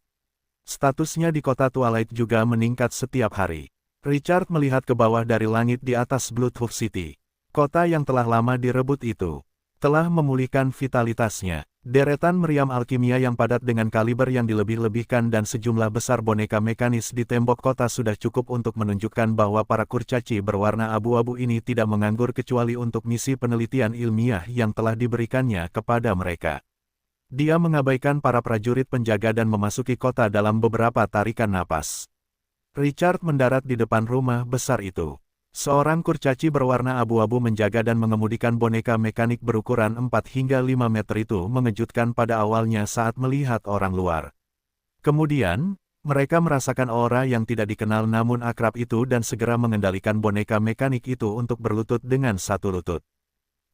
Statusnya di kota Twilight juga meningkat setiap hari. Richard melihat ke bawah dari langit di atas Bloodhoof City. Kota yang telah lama direbut itu telah memulihkan vitalitasnya. Deretan meriam alkimia yang padat dengan kaliber yang dilebih-lebihkan dan sejumlah besar boneka mekanis di tembok kota sudah cukup untuk menunjukkan bahwa para kurcaci berwarna abu-abu ini tidak menganggur kecuali untuk misi penelitian ilmiah yang telah diberikannya kepada mereka. Dia mengabaikan para prajurit penjaga dan memasuki kota dalam beberapa tarikan napas. Richard mendarat di depan rumah besar itu. Seorang kurcaci berwarna abu-abu menjaga dan mengemudikan boneka mekanik berukuran 4 hingga 5 meter itu mengejutkan pada awalnya saat melihat orang luar. Kemudian, mereka merasakan aura yang tidak dikenal namun akrab itu dan segera mengendalikan boneka mekanik itu untuk berlutut dengan satu lutut.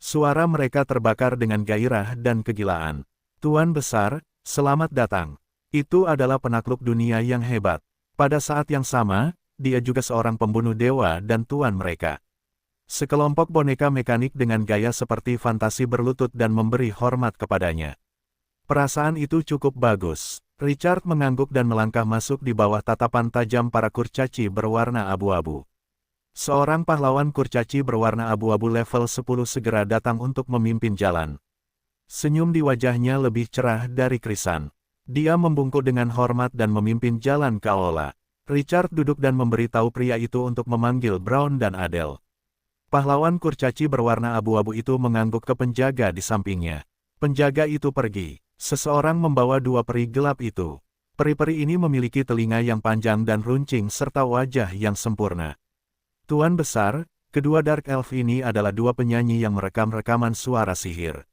Suara mereka terbakar dengan gairah dan kegilaan. Tuan Besar, selamat datang. Itu adalah penakluk dunia yang hebat. Pada saat yang sama, dia juga seorang pembunuh dewa dan tuan mereka. Sekelompok boneka mekanik dengan gaya seperti fantasi berlutut dan memberi hormat kepadanya. Perasaan itu cukup bagus. Richard mengangguk dan melangkah masuk di bawah tatapan tajam para kurcaci berwarna abu-abu. Seorang pahlawan kurcaci berwarna abu-abu level 10 segera datang untuk memimpin jalan. Senyum di wajahnya lebih cerah dari krisan. Dia membungkuk dengan hormat dan memimpin jalan ke aula. Richard duduk dan memberitahu pria itu untuk memanggil Brown dan Adele. Pahlawan kurcaci berwarna abu-abu itu mengangguk ke penjaga di sampingnya. Penjaga itu pergi. Seseorang membawa 2 peri gelap itu. Peri-peri ini memiliki telinga yang panjang dan runcing serta wajah yang sempurna. Tuan Besar, kedua Dark Elf ini adalah 2 penyanyi yang merekam rekaman suara sihir.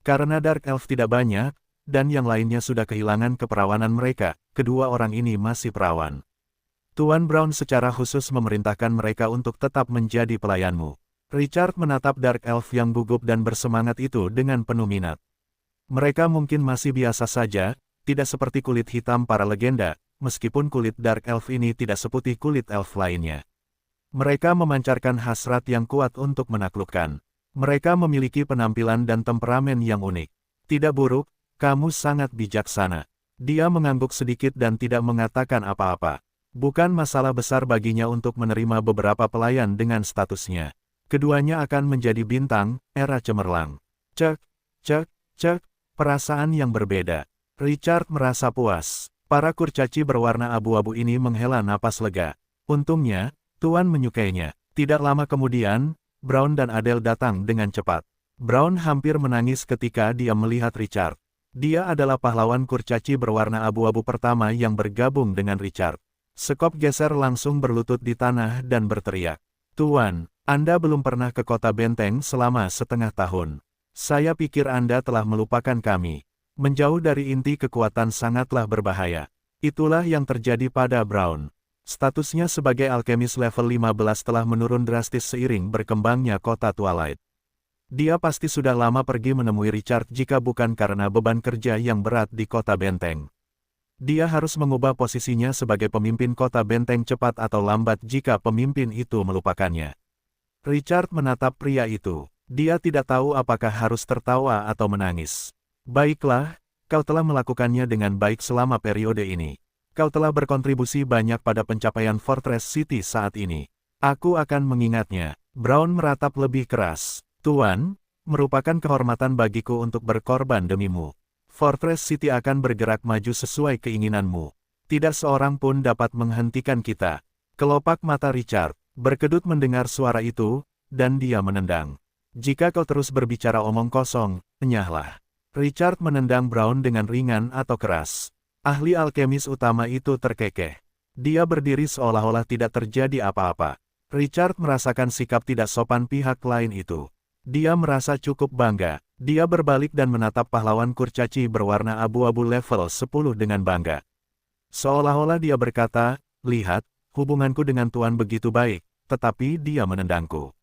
Karena Dark Elf tidak banyak, dan yang lainnya sudah kehilangan keperawanan mereka, kedua orang ini masih perawan. Tuan Brown secara khusus memerintahkan mereka untuk tetap menjadi pelayanmu. Richard menatap Dark Elf yang gugup dan bersemangat itu dengan penuh minat. Mereka mungkin masih biasa saja, tidak seperti kulit hitam para legenda, meskipun kulit Dark Elf ini tidak seputih kulit elf lainnya. Mereka memancarkan hasrat yang kuat untuk menaklukkan. Mereka memiliki penampilan dan temperamen yang unik. Tidak buruk, kamu sangat bijaksana. Dia mengangguk sedikit dan tidak mengatakan apa-apa. Bukan masalah besar baginya untuk menerima beberapa pelayan dengan statusnya. Keduanya akan menjadi bintang, era cemerlang. Cek, cek, cek, perasaan yang berbeda. Richard merasa puas. Para kurcaci berwarna abu-abu ini menghela napas lega. Untungnya, Tuan menyukainya. Tidak lama kemudian, Brown dan Adele datang dengan cepat. Brown hampir menangis ketika dia melihat Richard. Dia adalah pahlawan kurcaci berwarna abu-abu pertama yang bergabung dengan Richard. Sekop geser langsung berlutut di tanah dan berteriak. Tuan, Anda belum pernah ke kota benteng selama setengah tahun. Saya pikir Anda telah melupakan kami. Menjauh dari inti kekuatan sangatlah berbahaya. Itulah yang terjadi pada Brown. Statusnya sebagai alkemis level 15 telah menurun drastis seiring berkembangnya kota Twilight. Dia pasti sudah lama pergi menemui Richard jika bukan karena beban kerja yang berat di kota benteng. Dia harus mengubah posisinya sebagai pemimpin kota benteng cepat atau lambat jika pemimpin itu melupakannya. Richard menatap pria itu. Dia tidak tahu apakah harus tertawa atau menangis. Baiklah, kau telah melakukannya dengan baik selama periode ini. Kau telah berkontribusi banyak pada pencapaian Fortress City saat ini. Aku akan mengingatnya. Brown meratap lebih keras. Tuan, merupakan kehormatan bagiku untuk berkorban demimu. Fortress City akan bergerak maju sesuai keinginanmu. Tidak seorang pun dapat menghentikan kita. Kelopak mata Richard berkedut mendengar suara itu, dan dia menendang. Jika kau terus berbicara omong kosong, enyahlah. Richard menendang Brown dengan ringan atau keras. Ahli alkemis utama itu terkekeh. Dia berdiri seolah-olah tidak terjadi apa-apa. Richard merasakan sikap tidak sopan pihak lain itu. Dia merasa cukup bangga. Dia berbalik dan menatap pahlawan kurcaci berwarna abu-abu level 10 dengan bangga. Seolah-olah dia berkata, lihat, hubunganku dengan Tuan begitu baik, tetapi dia menendangku.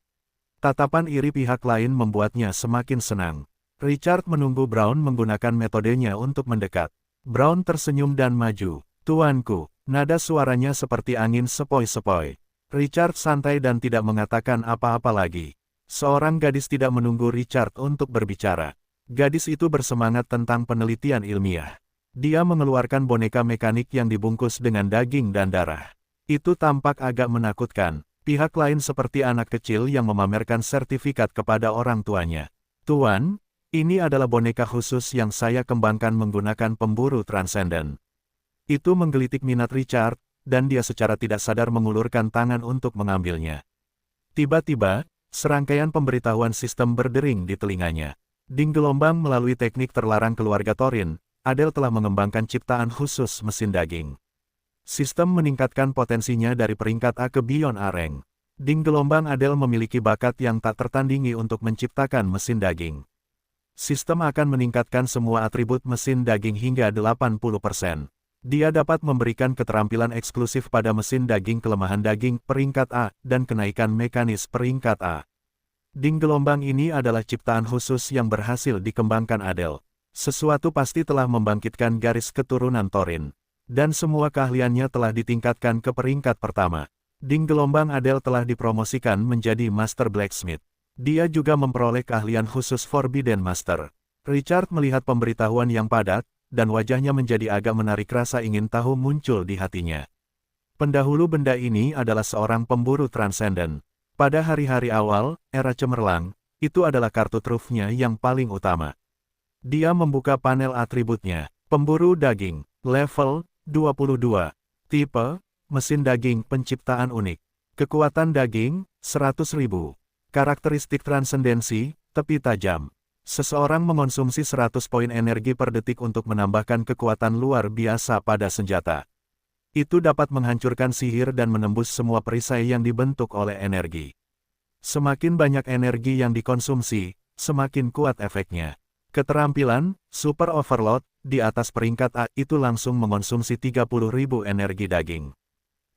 Tatapan iri pihak lain membuatnya semakin senang. Richard menunggu Brown menggunakan metodenya untuk mendekat. Brown tersenyum dan maju. Tuanku, nada suaranya seperti angin sepoi-sepoi. Richard santai dan tidak mengatakan apa-apa lagi. Seorang gadis tidak menunggu Richard untuk berbicara. Gadis itu bersemangat tentang penelitian ilmiah. Dia mengeluarkan boneka mekanik yang dibungkus dengan daging dan darah. Itu tampak agak menakutkan. Pihak lain seperti anak kecil yang memamerkan sertifikat kepada orang tuanya. Tuan, ini adalah boneka khusus yang saya kembangkan menggunakan pemburu transenden. Itu menggelitik minat Richard, dan dia secara tidak sadar mengulurkan tangan untuk mengambilnya. Tiba-tiba, serangkaian pemberitahuan sistem berdering di telinganya. Ding gelombang melalui teknik terlarang keluarga Thorin, Adele telah mengembangkan ciptaan khusus mesin daging. Sistem meningkatkan potensinya dari peringkat A ke Beyond A rank. Ding gelombang Adele memiliki bakat yang tak tertandingi untuk menciptakan mesin daging. Sistem akan meningkatkan semua atribut mesin daging hingga 80%. Dia dapat memberikan keterampilan eksklusif pada mesin daging kelemahan daging peringkat A dan kenaikan mekanis peringkat A. Ding gelombang ini adalah ciptaan khusus yang berhasil dikembangkan Adele. Sesuatu pasti telah membangkitkan garis keturunan Thorin. Dan semua keahliannya telah ditingkatkan ke peringkat pertama. Ding gelombang Adele telah dipromosikan menjadi Master Blacksmith. Dia juga memperoleh keahlian khusus Forbidden Master. Richard melihat pemberitahuan yang padat, dan wajahnya menjadi agak menarik rasa ingin tahu muncul di hatinya. Pendahulu benda ini adalah seorang pemburu transenden. Pada hari-hari awal, era cemerlang, itu adalah kartu trufnya yang paling utama. Dia membuka panel atributnya. Pemburu daging, level 22. Tipe, mesin daging penciptaan unik. Kekuatan daging, 100.000. Karakteristik transendensi, tepi tajam. Seseorang mengonsumsi 100 poin energi per detik untuk menambahkan kekuatan luar biasa pada senjata. Itu dapat menghancurkan sihir dan menembus semua perisai yang dibentuk oleh energi. Semakin banyak energi yang dikonsumsi, semakin kuat efeknya. Keterampilan, Super Overload, di atas peringkat A itu langsung mengonsumsi 30.000 energi daging.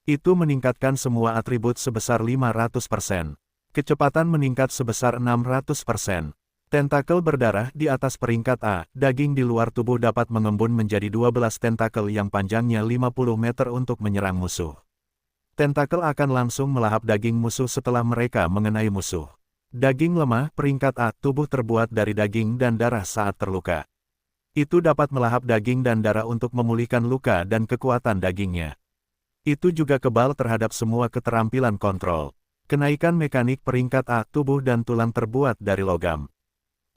Itu meningkatkan semua atribut sebesar 500%. Kecepatan meningkat sebesar 600%. Tentakel berdarah di atas peringkat A, daging di luar tubuh dapat mengembun menjadi 12 tentakel yang panjangnya 50 meter untuk menyerang musuh. Tentakel akan langsung melahap daging musuh setelah mereka mengenai musuh. Daging lemah, peringkat A, tubuh terbuat dari daging dan darah saat terluka. Itu dapat melahap daging dan darah untuk memulihkan luka dan kekuatan dagingnya. Itu juga kebal terhadap semua keterampilan kontrol. Kenaikan mekanik peringkat A, tubuh dan tulang terbuat dari logam.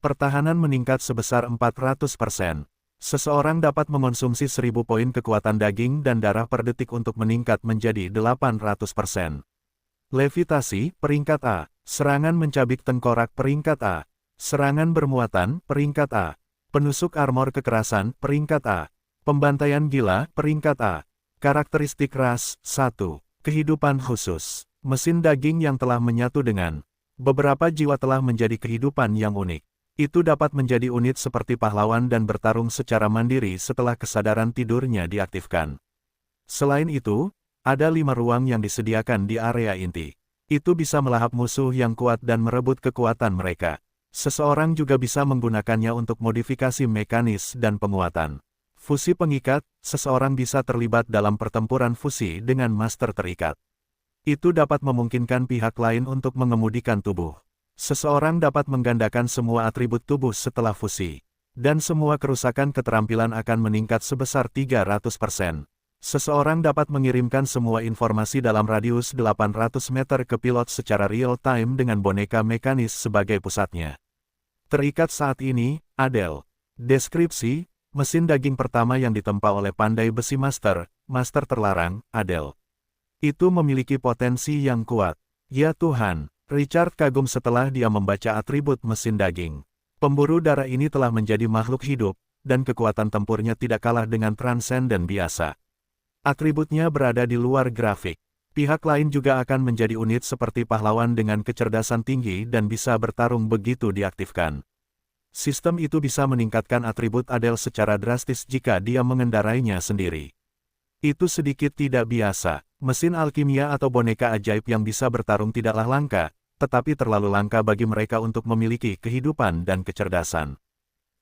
Pertahanan meningkat sebesar 400%. Seseorang dapat mengonsumsi 1000 poin kekuatan daging dan darah per detik untuk meningkat menjadi 800%. Levitasi, peringkat A. Serangan mencabik tengkorak peringkat A. Serangan bermuatan, peringkat A. Penusuk armor kekerasan, peringkat A. Pembantaian gila, peringkat A. Karakteristik ras, 1. Kehidupan khusus. Mesin daging yang telah menyatu dengan beberapa jiwa telah menjadi kehidupan yang unik. Itu dapat menjadi unit seperti pahlawan dan bertarung secara mandiri setelah kesadaran tidurnya diaktifkan. Selain itu, ada 5 ruang yang disediakan di area inti. Itu bisa melahap musuh yang kuat dan merebut kekuatan mereka. Seseorang juga bisa menggunakannya untuk modifikasi mekanis dan penguatan. Fusi pengikat, seseorang bisa terlibat dalam pertempuran fusi dengan master terikat. Itu dapat memungkinkan pihak lain untuk mengemudikan tubuh. Seseorang dapat menggandakan semua atribut tubuh setelah fusi. Dan semua kerusakan keterampilan akan meningkat sebesar 300%. Seseorang dapat mengirimkan semua informasi dalam radius 800 meter ke pilot secara real-time dengan boneka mekanis sebagai pusatnya. Terikat saat ini, Adele. Deskripsi, mesin daging pertama yang ditempa oleh pandai besi master terlarang, Adele. Itu memiliki potensi yang kuat. Ya Tuhan, Richard kagum setelah dia membaca atribut mesin daging. Pemburu darah ini telah menjadi makhluk hidup, dan kekuatan tempurnya tidak kalah dengan transenden biasa. Atributnya berada di luar grafik. Pihak lain juga akan menjadi unit seperti pahlawan dengan kecerdasan tinggi dan bisa bertarung begitu diaktifkan. Sistem itu bisa meningkatkan atribut Adele secara drastis jika dia mengendarainya sendiri. Itu sedikit tidak biasa. Mesin alkimia atau boneka ajaib yang bisa bertarung tidaklah langka, tetapi terlalu langka bagi mereka untuk memiliki kehidupan dan kecerdasan.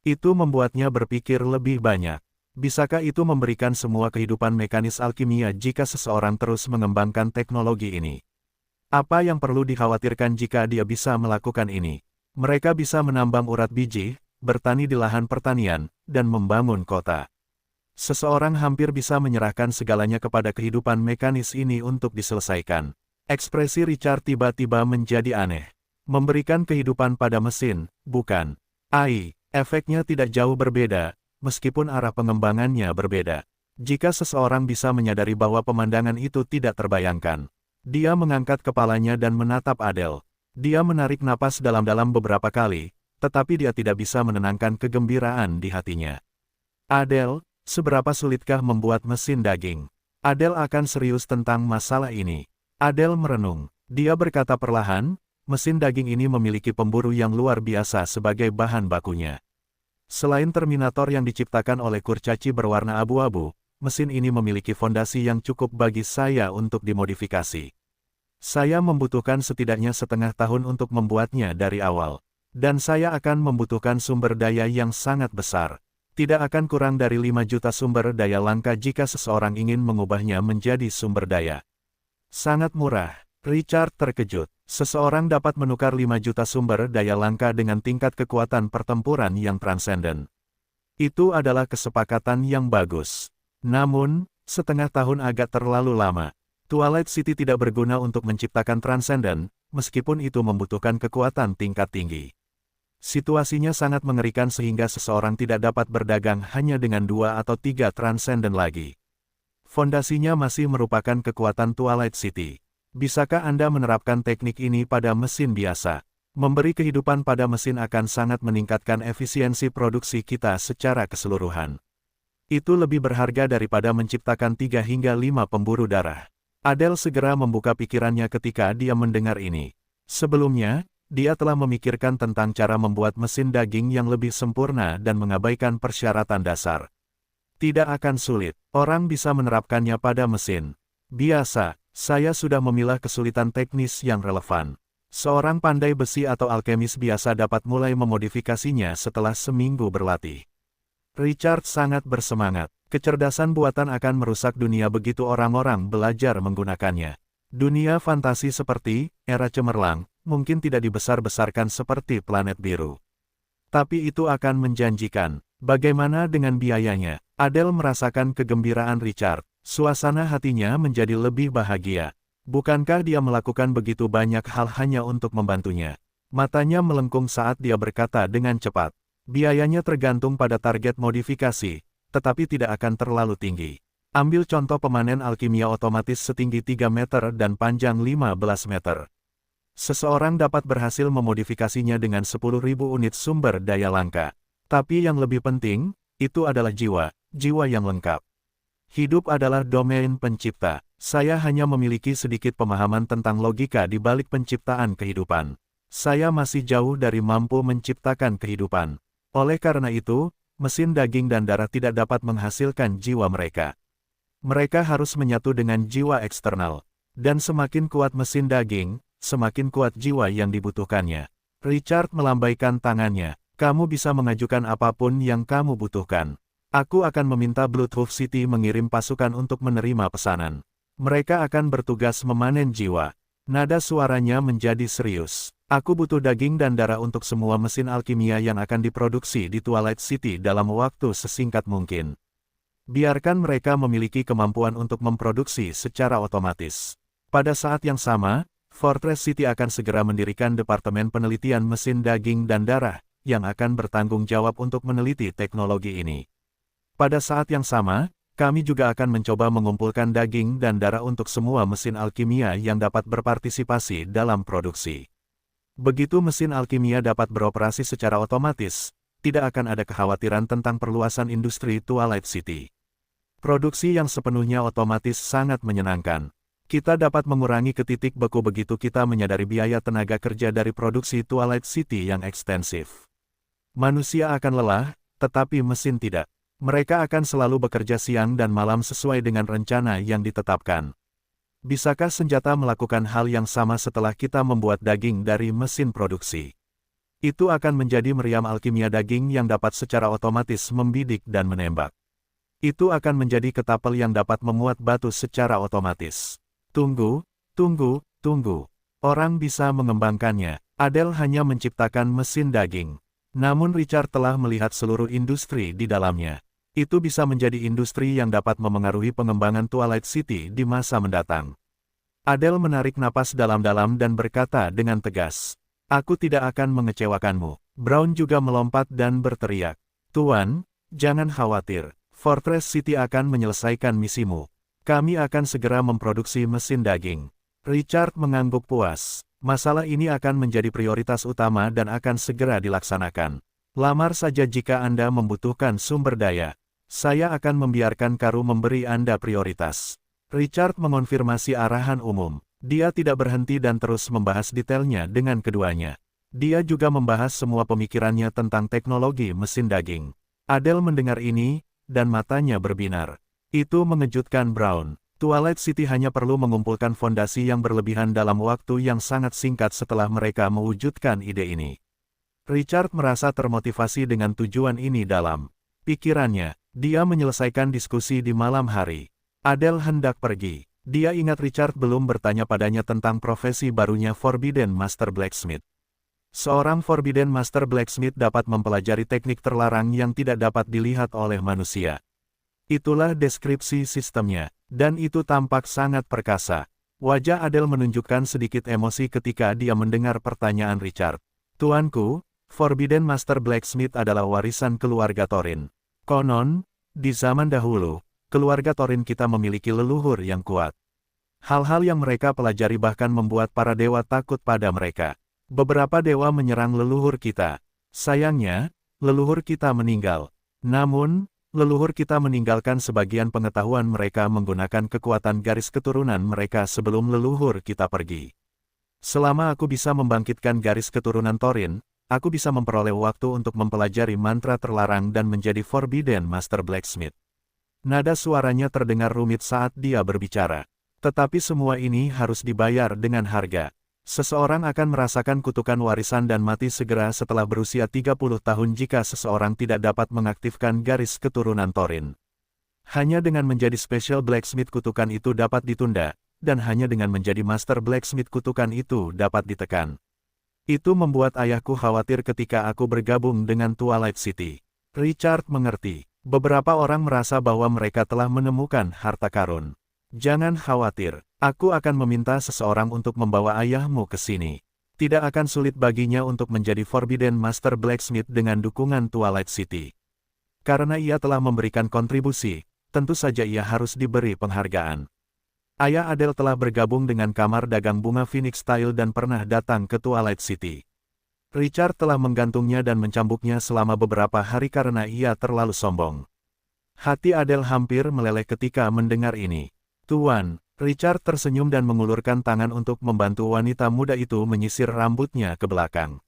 Itu membuatnya berpikir lebih banyak. Bisakah itu memberikan semua kehidupan mekanis alkimia jika seseorang terus mengembangkan teknologi ini? Apa yang perlu dikhawatirkan jika dia bisa melakukan ini? Mereka bisa menambang urat biji, bertani di lahan pertanian, dan membangun kota. Seseorang hampir bisa menyerahkan segalanya kepada kehidupan mekanis ini untuk diselesaikan. Ekspresi Richard tiba-tiba menjadi aneh. Memberikan kehidupan pada mesin, bukan? Efeknya tidak jauh berbeda, meskipun arah pengembangannya berbeda. Jika seseorang bisa menyadari bahwa pemandangan itu tidak terbayangkan. Dia mengangkat kepalanya dan menatap Adele. Dia menarik napas dalam-dalam beberapa kali, tetapi dia tidak bisa menenangkan kegembiraan di hatinya. Adele, seberapa sulitkah membuat mesin daging? Adele akan serius tentang masalah ini. Adele merenung. Dia berkata perlahan, mesin daging ini memiliki pemburu yang luar biasa sebagai bahan bakunya. Selain Terminator yang diciptakan oleh kurcaci berwarna abu-abu, mesin ini memiliki fondasi yang cukup bagi saya untuk dimodifikasi. Saya membutuhkan setidaknya setengah tahun untuk membuatnya dari awal. Dan saya akan membutuhkan sumber daya yang sangat besar. Tidak akan kurang dari 5 juta sumber daya langka jika seseorang ingin mengubahnya menjadi sumber daya. Sangat murah. Richard terkejut. Seseorang dapat menukar 5 juta sumber daya langka dengan tingkat kekuatan pertempuran yang transenden. Itu adalah kesepakatan yang bagus. Namun, setengah tahun agak terlalu lama. Twilight City tidak berguna untuk menciptakan transenden, meskipun itu membutuhkan kekuatan tingkat tinggi. Situasinya sangat mengerikan sehingga seseorang tidak dapat berdagang hanya dengan 2 atau 3 transenden lagi. Fondasinya masih merupakan kekuatan Twilight City. Bisakah Anda menerapkan teknik ini pada mesin biasa? Memberi kehidupan pada mesin akan sangat meningkatkan efisiensi produksi kita secara keseluruhan. Itu lebih berharga daripada menciptakan 3 hingga 5 pemburu darah. Adele segera membuka pikirannya ketika dia mendengar ini. Sebelumnya, dia telah memikirkan tentang cara membuat mesin daging yang lebih sempurna dan mengabaikan persyaratan dasar. Tidak akan sulit, orang bisa menerapkannya pada mesin biasa. Saya sudah memilah kesulitan teknis yang relevan. Seorang pandai besi atau alkemis biasa dapat mulai memodifikasinya setelah seminggu berlatih. Richard sangat bersemangat. Kecerdasan buatan akan merusak dunia begitu orang-orang belajar menggunakannya. Dunia fantasi seperti era cemerlang mungkin tidak dibesar-besarkan seperti planet biru. Tapi itu akan menjanjikan. Bagaimana dengan biayanya? Adele merasakan kegembiraan Richard. Suasana hatinya menjadi lebih bahagia. Bukankah dia melakukan begitu banyak hal hanya untuk membantunya? Matanya melengkung saat dia berkata dengan cepat. Biayanya tergantung pada target modifikasi, tetapi tidak akan terlalu tinggi. Ambil contoh pemanen alkimia otomatis setinggi 3 meter dan panjang 15 meter. Seseorang dapat berhasil memodifikasinya dengan 10.000 unit sumber daya langka. Tapi yang lebih penting, itu adalah jiwa yang lengkap. Hidup adalah domain pencipta. Saya hanya memiliki sedikit pemahaman tentang logika di balik penciptaan kehidupan. Saya masih jauh dari mampu menciptakan kehidupan. Oleh karena itu, mesin daging dan darah tidak dapat menghasilkan jiwa mereka. Mereka harus menyatu dengan jiwa eksternal. Dan semakin kuat mesin daging, semakin kuat jiwa yang dibutuhkannya. Richard melambaikan tangannya. Kamu bisa mengajukan apapun yang kamu butuhkan. Aku akan meminta Bloodhoof City mengirim pasukan untuk menerima pesanan. Mereka akan bertugas memanen jiwa. Nada suaranya menjadi serius. Aku butuh daging dan darah untuk semua mesin alkimia yang akan diproduksi di Twilight City dalam waktu sesingkat mungkin. Biarkan mereka memiliki kemampuan untuk memproduksi secara otomatis. Pada saat yang sama, Fortress City akan segera mendirikan Departemen Penelitian Mesin Daging dan Darah, yang akan bertanggung jawab untuk meneliti teknologi ini. Pada saat yang sama, kami juga akan mencoba mengumpulkan daging dan darah untuk semua mesin alkimia yang dapat berpartisipasi dalam produksi. Begitu mesin alkimia dapat beroperasi secara otomatis, tidak akan ada kekhawatiran tentang perluasan industri Twilight City. Produksi yang sepenuhnya otomatis sangat menyenangkan. Kita dapat mengurangi ke titik beku begitu kita menyadari biaya tenaga kerja dari produksi Twilight City yang ekstensif. Manusia akan lelah, tetapi mesin tidak. Mereka akan selalu bekerja siang dan malam sesuai dengan rencana yang ditetapkan. Bisakah senjata melakukan hal yang sama setelah kita membuat daging dari mesin produksi? Itu akan menjadi meriam alkimia daging yang dapat secara otomatis membidik dan menembak. Itu akan menjadi ketapel yang dapat memuat batu secara otomatis. Tunggu, tunggu, tunggu. Orang bisa mengembangkannya. Adele hanya menciptakan mesin daging. Namun Richard telah melihat seluruh industri di dalamnya. Itu bisa menjadi industri yang dapat memengaruhi pengembangan Twilight City di masa mendatang. Adele menarik napas dalam-dalam dan berkata dengan tegas, "Aku tidak akan mengecewakanmu." Brown juga melompat dan berteriak, "Tuan, jangan khawatir. Fortress City akan menyelesaikan misimu. Kami akan segera memproduksi mesin daging." Richard mengangguk puas. Masalah ini akan menjadi prioritas utama dan akan segera dilaksanakan. Lamar saja jika Anda membutuhkan sumber daya. Saya akan membiarkan Karu memberi Anda prioritas. Richard mengonfirmasi arahan umum. Dia tidak berhenti dan terus membahas detailnya dengan keduanya. Dia juga membahas semua pemikirannya tentang teknologi mesin daging. Adele mendengar ini, dan matanya berbinar. Itu mengejutkan Brown. Twilight City hanya perlu mengumpulkan fondasi yang berlebihan dalam waktu yang sangat singkat setelah mereka mewujudkan ide ini. Richard merasa termotivasi dengan tujuan ini dalam pikirannya. Dia menyelesaikan diskusi di malam hari. Adele hendak pergi. Dia ingat Richard belum bertanya padanya tentang profesi barunya Forbidden Master Blacksmith. Seorang Forbidden Master Blacksmith dapat mempelajari teknik terlarang yang tidak dapat dilihat oleh manusia. Itulah deskripsi sistemnya, dan itu tampak sangat perkasa. Wajah Adele menunjukkan sedikit emosi ketika dia mendengar pertanyaan Richard. "Tuanku, Forbidden Master Blacksmith adalah warisan keluarga Thorin. Konon, di zaman dahulu, keluarga Thorin kita memiliki leluhur yang kuat. Hal-hal yang mereka pelajari bahkan membuat para dewa takut pada mereka. Beberapa dewa menyerang leluhur kita. Sayangnya, leluhur kita meninggal. Namun, leluhur kita meninggalkan sebagian pengetahuan mereka menggunakan kekuatan garis keturunan mereka sebelum leluhur kita pergi. Selama aku bisa membangkitkan garis keturunan Thorin, aku bisa memperoleh waktu untuk mempelajari mantra terlarang dan menjadi Forbidden Master Blacksmith." Nada suaranya terdengar rumit saat dia berbicara. Tetapi semua ini harus dibayar dengan harga. Seseorang akan merasakan kutukan warisan dan mati segera setelah berusia 30 tahun jika seseorang tidak dapat mengaktifkan garis keturunan Thorin. Hanya dengan menjadi Special Blacksmith kutukan itu dapat ditunda, dan hanya dengan menjadi Master Blacksmith kutukan itu dapat ditekan. Itu membuat ayahku khawatir ketika aku bergabung dengan Twilight City. Richard mengerti. Beberapa orang merasa bahwa mereka telah menemukan harta karun. "Jangan khawatir, aku akan meminta seseorang untuk membawa ayahmu ke sini. Tidak akan sulit baginya untuk menjadi Forbidden Master Blacksmith dengan dukungan Twilight City. Karena ia telah memberikan kontribusi, tentu saja ia harus diberi penghargaan." Ayah Adele telah bergabung dengan Kamar Dagang Bunga Phoenix Style dan pernah datang ke Twilight City. Richard telah menggantungnya dan mencambuknya selama beberapa hari karena ia terlalu sombong. Hati Adele hampir meleleh ketika mendengar ini. "Tuan," Richard tersenyum dan mengulurkan tangan untuk membantu wanita muda itu menyisir rambutnya ke belakang.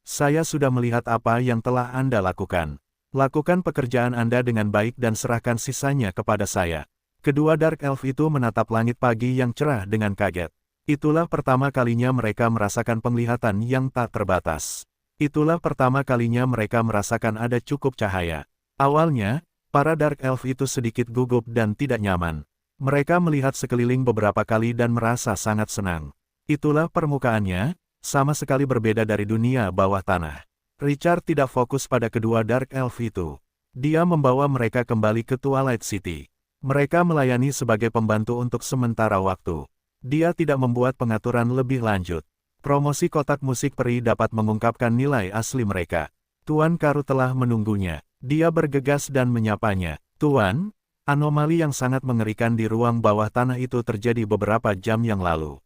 "Saya sudah melihat apa yang telah Anda lakukan. Lakukan pekerjaan Anda dengan baik dan serahkan sisanya kepada saya." Kedua Dark Elf itu menatap langit pagi yang cerah dengan kaget. Itulah pertama kalinya mereka merasakan penglihatan yang tak terbatas. Itulah pertama kalinya mereka merasakan ada cukup cahaya. Awalnya, para Dark Elf itu sedikit gugup dan tidak nyaman. Mereka melihat sekeliling beberapa kali dan merasa sangat senang. Itulah permukaannya, sama sekali berbeda dari dunia bawah tanah. Richard tidak fokus pada kedua Dark Elf itu. Dia membawa mereka kembali ke Twilight City. Mereka melayani sebagai pembantu untuk sementara waktu. Dia tidak membuat pengaturan lebih lanjut. Promosi kotak musik peri dapat mengungkapkan nilai asli mereka. Tuan Karu telah menunggunya. Dia bergegas dan menyapanya. Tuan, anomali yang sangat mengerikan di ruang bawah tanah itu terjadi beberapa jam yang lalu.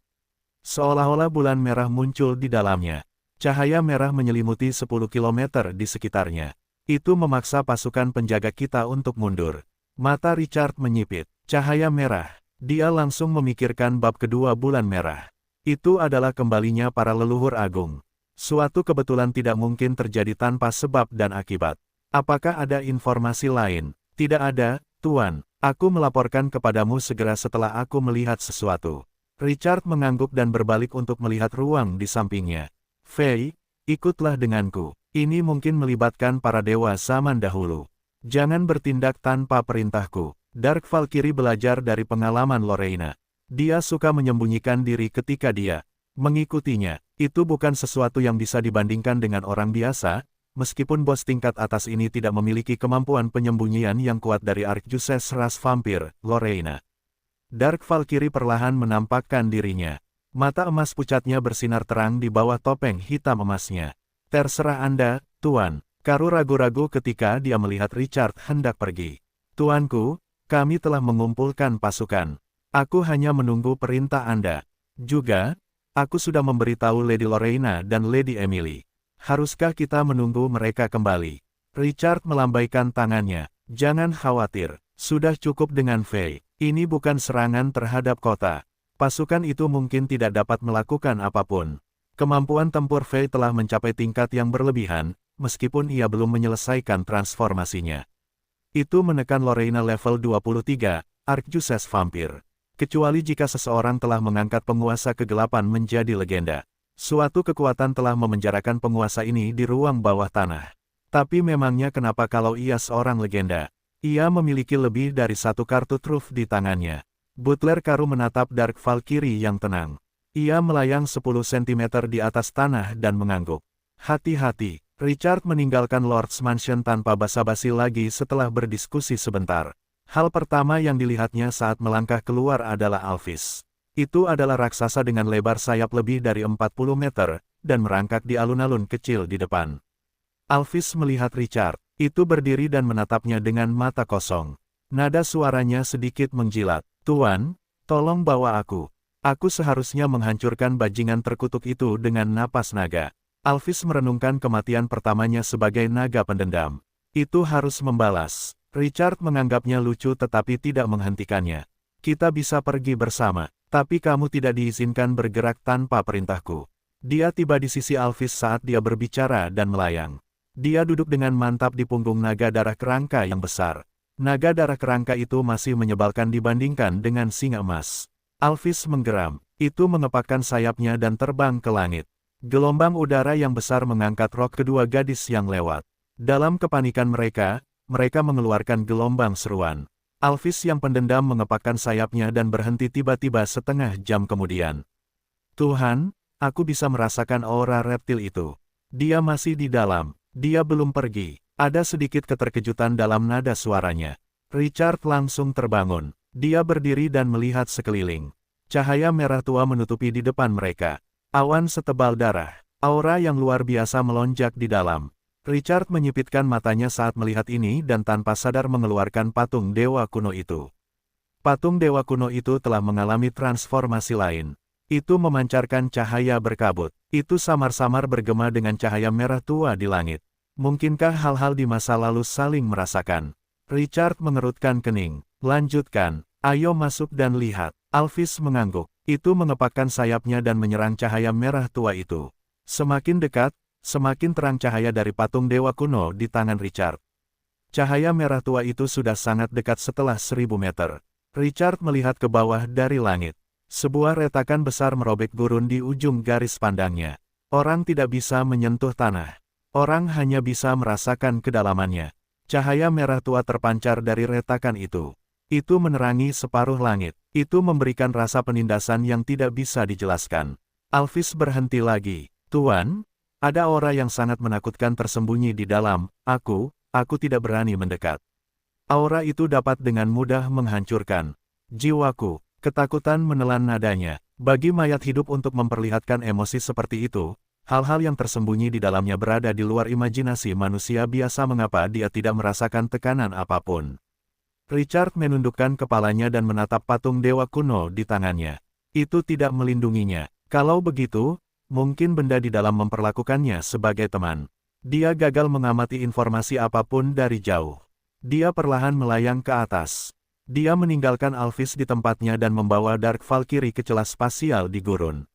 Seolah-olah bulan merah muncul di dalamnya. Cahaya merah menyelimuti 10 km di sekitarnya. Itu memaksa pasukan penjaga kita untuk mundur. Mata Richard menyipit. Cahaya merah. Dia langsung memikirkan bab kedua bulan merah. Itu adalah kembalinya para leluhur agung. Suatu kebetulan tidak mungkin terjadi tanpa sebab dan akibat. Apakah ada informasi lain? Tidak ada, Tuan. Aku melaporkan kepadamu segera setelah aku melihat sesuatu. Richard mengangguk dan berbalik untuk melihat ruang di sampingnya. Fei, ikutlah denganku. Ini mungkin melibatkan para dewa zaman dahulu. Jangan bertindak tanpa perintahku. Dark Valkyrie belajar dari pengalaman Lorena. Dia suka menyembunyikan diri ketika dia mengikutinya. Itu bukan sesuatu yang bisa dibandingkan dengan orang biasa, meskipun bos tingkat atas ini tidak memiliki kemampuan penyembunyian yang kuat dari Archduchess ras vampir, Lorena. Dark Valkyrie perlahan menampakkan dirinya. Mata emas pucatnya bersinar terang di bawah topeng hitam emasnya. Terserah Anda, Tuan. Karu ragu-ragu ketika dia melihat Richard hendak pergi. Tuanku, kami telah mengumpulkan pasukan. Aku hanya menunggu perintah Anda. Juga, aku sudah memberitahu Lady Lorena dan Lady Emily. Haruskah kita menunggu mereka kembali? Richard melambaikan tangannya. Jangan khawatir, sudah cukup dengan Fei. Ini bukan serangan terhadap kota. Pasukan itu mungkin tidak dapat melakukan apapun. Kemampuan tempur Fei telah mencapai tingkat yang berlebihan, meskipun ia belum menyelesaikan transformasinya. Itu menekan Lorena level 23, Archduchess Vampir. Kecuali jika seseorang telah mengangkat penguasa kegelapan menjadi legenda. Suatu kekuatan telah memenjarakan penguasa ini di ruang bawah tanah. Tapi memangnya kenapa kalau ia seorang legenda? Ia memiliki lebih dari satu kartu truf di tangannya. Butler Karu menatap Dark Valkyrie yang tenang. Ia melayang 10 cm di atas tanah dan mengangguk. Hati-hati. Richard meninggalkan Lord's Mansion tanpa basa-basi lagi setelah berdiskusi sebentar. Hal pertama yang dilihatnya saat melangkah keluar adalah Alphys. Itu adalah raksasa dengan lebar sayap lebih dari 40 meter, dan merangkak di alun-alun kecil di depan. Alphys melihat Richard, itu berdiri dan menatapnya dengan mata kosong. Nada suaranya sedikit menjilat. Tuan, tolong bawa aku. Aku seharusnya menghancurkan bajingan terkutuk itu dengan napas naga. Alphys merenungkan kematian pertamanya sebagai naga pendendam. Itu harus membalas. Richard menganggapnya lucu tetapi tidak menghentikannya. Kita bisa pergi bersama, tapi kamu tidak diizinkan bergerak tanpa perintahku. Dia tiba di sisi Alphys saat dia berbicara dan melayang. Dia duduk dengan mantap di punggung naga darah kerangka yang besar. Naga darah kerangka itu masih menyebalkan dibandingkan dengan singa emas. Alphys menggeram. Itu mengepakkan sayapnya dan terbang ke langit. Gelombang udara yang besar mengangkat rok kedua gadis yang lewat. Dalam kepanikan mereka mengeluarkan gelombang seruan. Alphys yang pendendam mengepakkan sayapnya dan berhenti tiba-tiba setengah jam kemudian. Tuhan, aku bisa merasakan aura reptil itu. Dia masih di dalam. Dia belum pergi. Ada sedikit keterkejutan dalam nada suaranya. Richard langsung terbangun. Dia berdiri dan melihat sekeliling. Cahaya merah tua menutupi di depan mereka. Awan setebal darah. Aura yang luar biasa melonjak di dalam. Richard menyipitkan matanya saat melihat ini dan tanpa sadar mengeluarkan patung dewa kuno itu. Patung dewa kuno itu telah mengalami transformasi lain. Itu memancarkan cahaya berkabut. Itu samar-samar bergema dengan cahaya merah tua di langit. Mungkinkah hal-hal di masa lalu saling merasakan? Richard mengerutkan kening. Lanjutkan. Ayo masuk dan lihat. Alphys mengangguk. Itu mengepakkan sayapnya dan menyerang cahaya merah tua itu. Semakin dekat, semakin terang cahaya dari patung dewa kuno di tangan Richard. Cahaya merah tua itu sudah sangat dekat setelah 1000 meter. Richard melihat ke bawah dari langit. Sebuah retakan besar merobek gurun di ujung garis pandangnya. Orang tidak bisa menyentuh tanah. Orang hanya bisa merasakan kedalamannya. Cahaya merah tua terpancar dari retakan itu. Itu menerangi separuh langit. Itu memberikan rasa penindasan yang tidak bisa dijelaskan. Alphys berhenti lagi. Tuan, ada aura yang sangat menakutkan tersembunyi di dalam aku tidak berani mendekat. Aura itu dapat dengan mudah menghancurkan jiwaku. Ketakutan menelan nadanya. Bagi mayat hidup untuk memperlihatkan emosi seperti itu, hal-hal yang tersembunyi di dalamnya berada di luar imajinasi manusia biasa. Mengapa dia tidak merasakan tekanan apapun? Richard menundukkan kepalanya dan menatap patung dewa kuno di tangannya. Itu tidak melindunginya. Kalau begitu, mungkin benda di dalam memperlakukannya sebagai teman. Dia gagal mengamati informasi apapun dari jauh. Dia perlahan melayang ke atas. Dia meninggalkan Alphys di tempatnya dan membawa Dark Valkyrie ke celah spasial di gurun.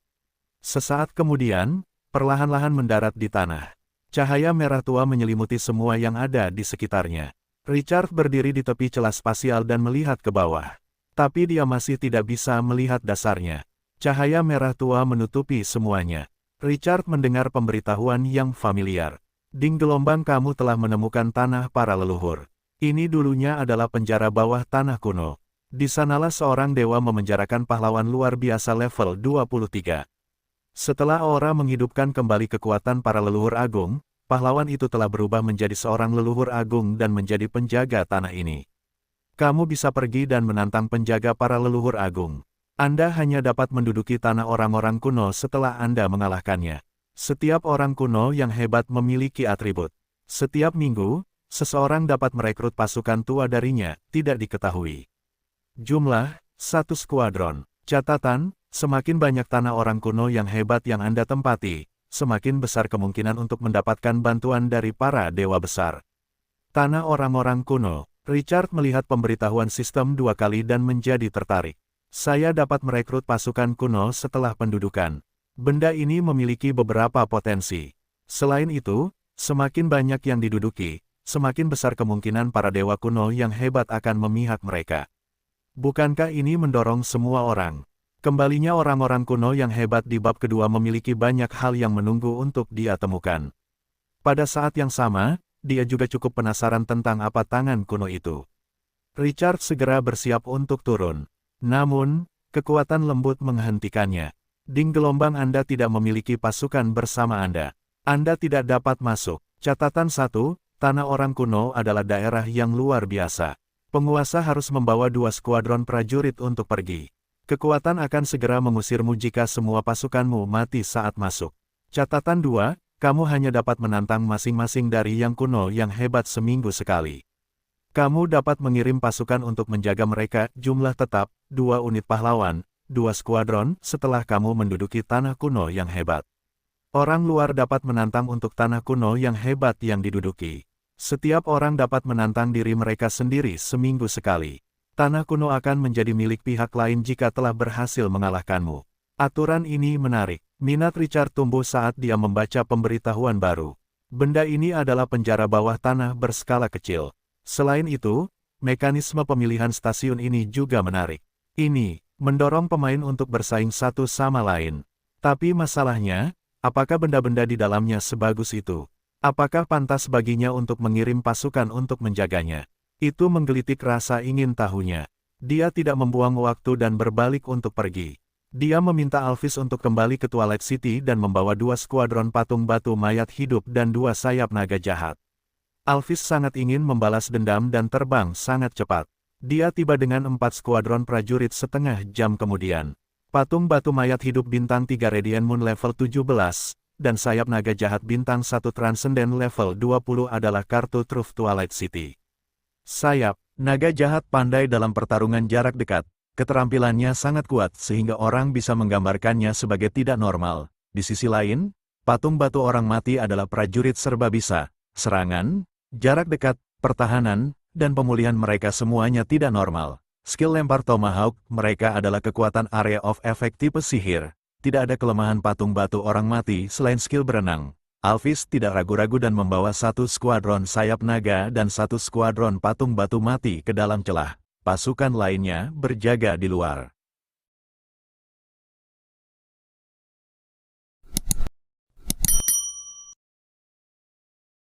Sesaat kemudian, perlahan-lahan mendarat di tanah. Cahaya merah tua menyelimuti semua yang ada di sekitarnya. Richard berdiri di tepi celah spasial dan melihat ke bawah. Tapi dia masih tidak bisa melihat dasarnya. Cahaya merah tua menutupi semuanya. Richard mendengar pemberitahuan yang familiar. Ding gelombang, kamu telah menemukan tanah para leluhur. Ini dulunya adalah penjara bawah tanah kuno. Di sanalah seorang dewa memenjarakan pahlawan luar biasa level 23. Setelah Aura menghidupkan kembali kekuatan para leluhur agung, pahlawan itu telah berubah menjadi seorang leluhur agung dan menjadi penjaga tanah ini. Kamu bisa pergi dan menantang penjaga para leluhur agung. Anda hanya dapat menduduki tanah orang-orang kuno setelah Anda mengalahkannya. Setiap orang kuno yang hebat memiliki atribut. Setiap minggu, seseorang dapat merekrut pasukan tua darinya, tidak diketahui. Jumlah, 1 skuadron. Catatan, semakin banyak tanah orang kuno yang hebat yang Anda tempati, semakin besar kemungkinan untuk mendapatkan bantuan dari para dewa besar. Tanah orang-orang kuno. Richard melihat pemberitahuan sistem 2 kali dan menjadi tertarik. Saya dapat merekrut pasukan kuno setelah pendudukan. Benda ini memiliki beberapa potensi. Selain itu, semakin banyak yang diduduki, semakin besar kemungkinan para dewa kuno yang hebat akan memihak mereka. Bukankah ini mendorong semua orang? Kembalinya orang-orang kuno yang hebat di bab kedua memiliki banyak hal yang menunggu untuk dia temukan. Pada saat yang sama, dia juga cukup penasaran tentang apa tangan kuno itu. Richard segera bersiap untuk turun. Namun, kekuatan lembut menghentikannya. Ding gelombang, Anda tidak memiliki pasukan bersama Anda. Anda tidak dapat masuk. Catatan 1. Tanah orang kuno adalah daerah yang luar biasa. Penguasa harus membawa 2 skuadron prajurit untuk pergi. Kekuatan akan segera mengusirmu jika semua pasukanmu mati saat masuk. Catatan 2, kamu hanya dapat menantang masing-masing dari yang kuno yang hebat seminggu sekali. Kamu dapat mengirim pasukan untuk menjaga mereka, jumlah tetap, 2 unit pahlawan, 2 skuadron, setelah kamu menduduki tanah kuno yang hebat. Orang luar dapat menantang untuk tanah kuno yang hebat yang diduduki. Setiap orang dapat menantang diri mereka sendiri seminggu sekali. Tanah kuno akan menjadi milik pihak lain jika telah berhasil mengalahkanmu. Aturan ini menarik. Minat Richard tumbuh saat dia membaca pemberitahuan baru. Benda ini adalah penjara bawah tanah berskala kecil. Selain itu, mekanisme pemilihan stasiun ini juga menarik. Ini mendorong pemain untuk bersaing satu sama lain. Tapi masalahnya, apakah benda-benda di dalamnya sebagus itu? Apakah pantas baginya untuk mengirim pasukan untuk menjaganya? Itu menggelitik rasa ingin tahunya. Dia tidak membuang waktu dan berbalik untuk pergi. Dia meminta Alphys untuk kembali ke Twilight City dan membawa 2 skuadron patung batu mayat hidup dan 2 sayap naga jahat. Alphys sangat ingin membalas dendam dan terbang sangat cepat. Dia tiba dengan 4 skuadron prajurit setengah jam kemudian. Patung batu mayat hidup bintang 3 Radiant Moon level 17, dan sayap naga jahat bintang 1 Transcendent level 20 adalah kartu truf Twilight City. Sayap naga jahat pandai dalam pertarungan jarak dekat. Keterampilannya sangat kuat sehingga orang bisa menggambarkannya sebagai tidak normal. Di sisi lain, patung batu orang mati adalah prajurit serba bisa. Serangan, jarak dekat, pertahanan, dan pemulihan mereka semuanya tidak normal. Skill lempar Tomahawk mereka adalah kekuatan area of effect tipe sihir. Tidak ada kelemahan patung batu orang mati selain skill berenang. Alphys tidak ragu-ragu dan membawa 1 skuadron sayap naga dan 1 skuadron patung batu mati ke dalam celah. Pasukan lainnya berjaga di luar.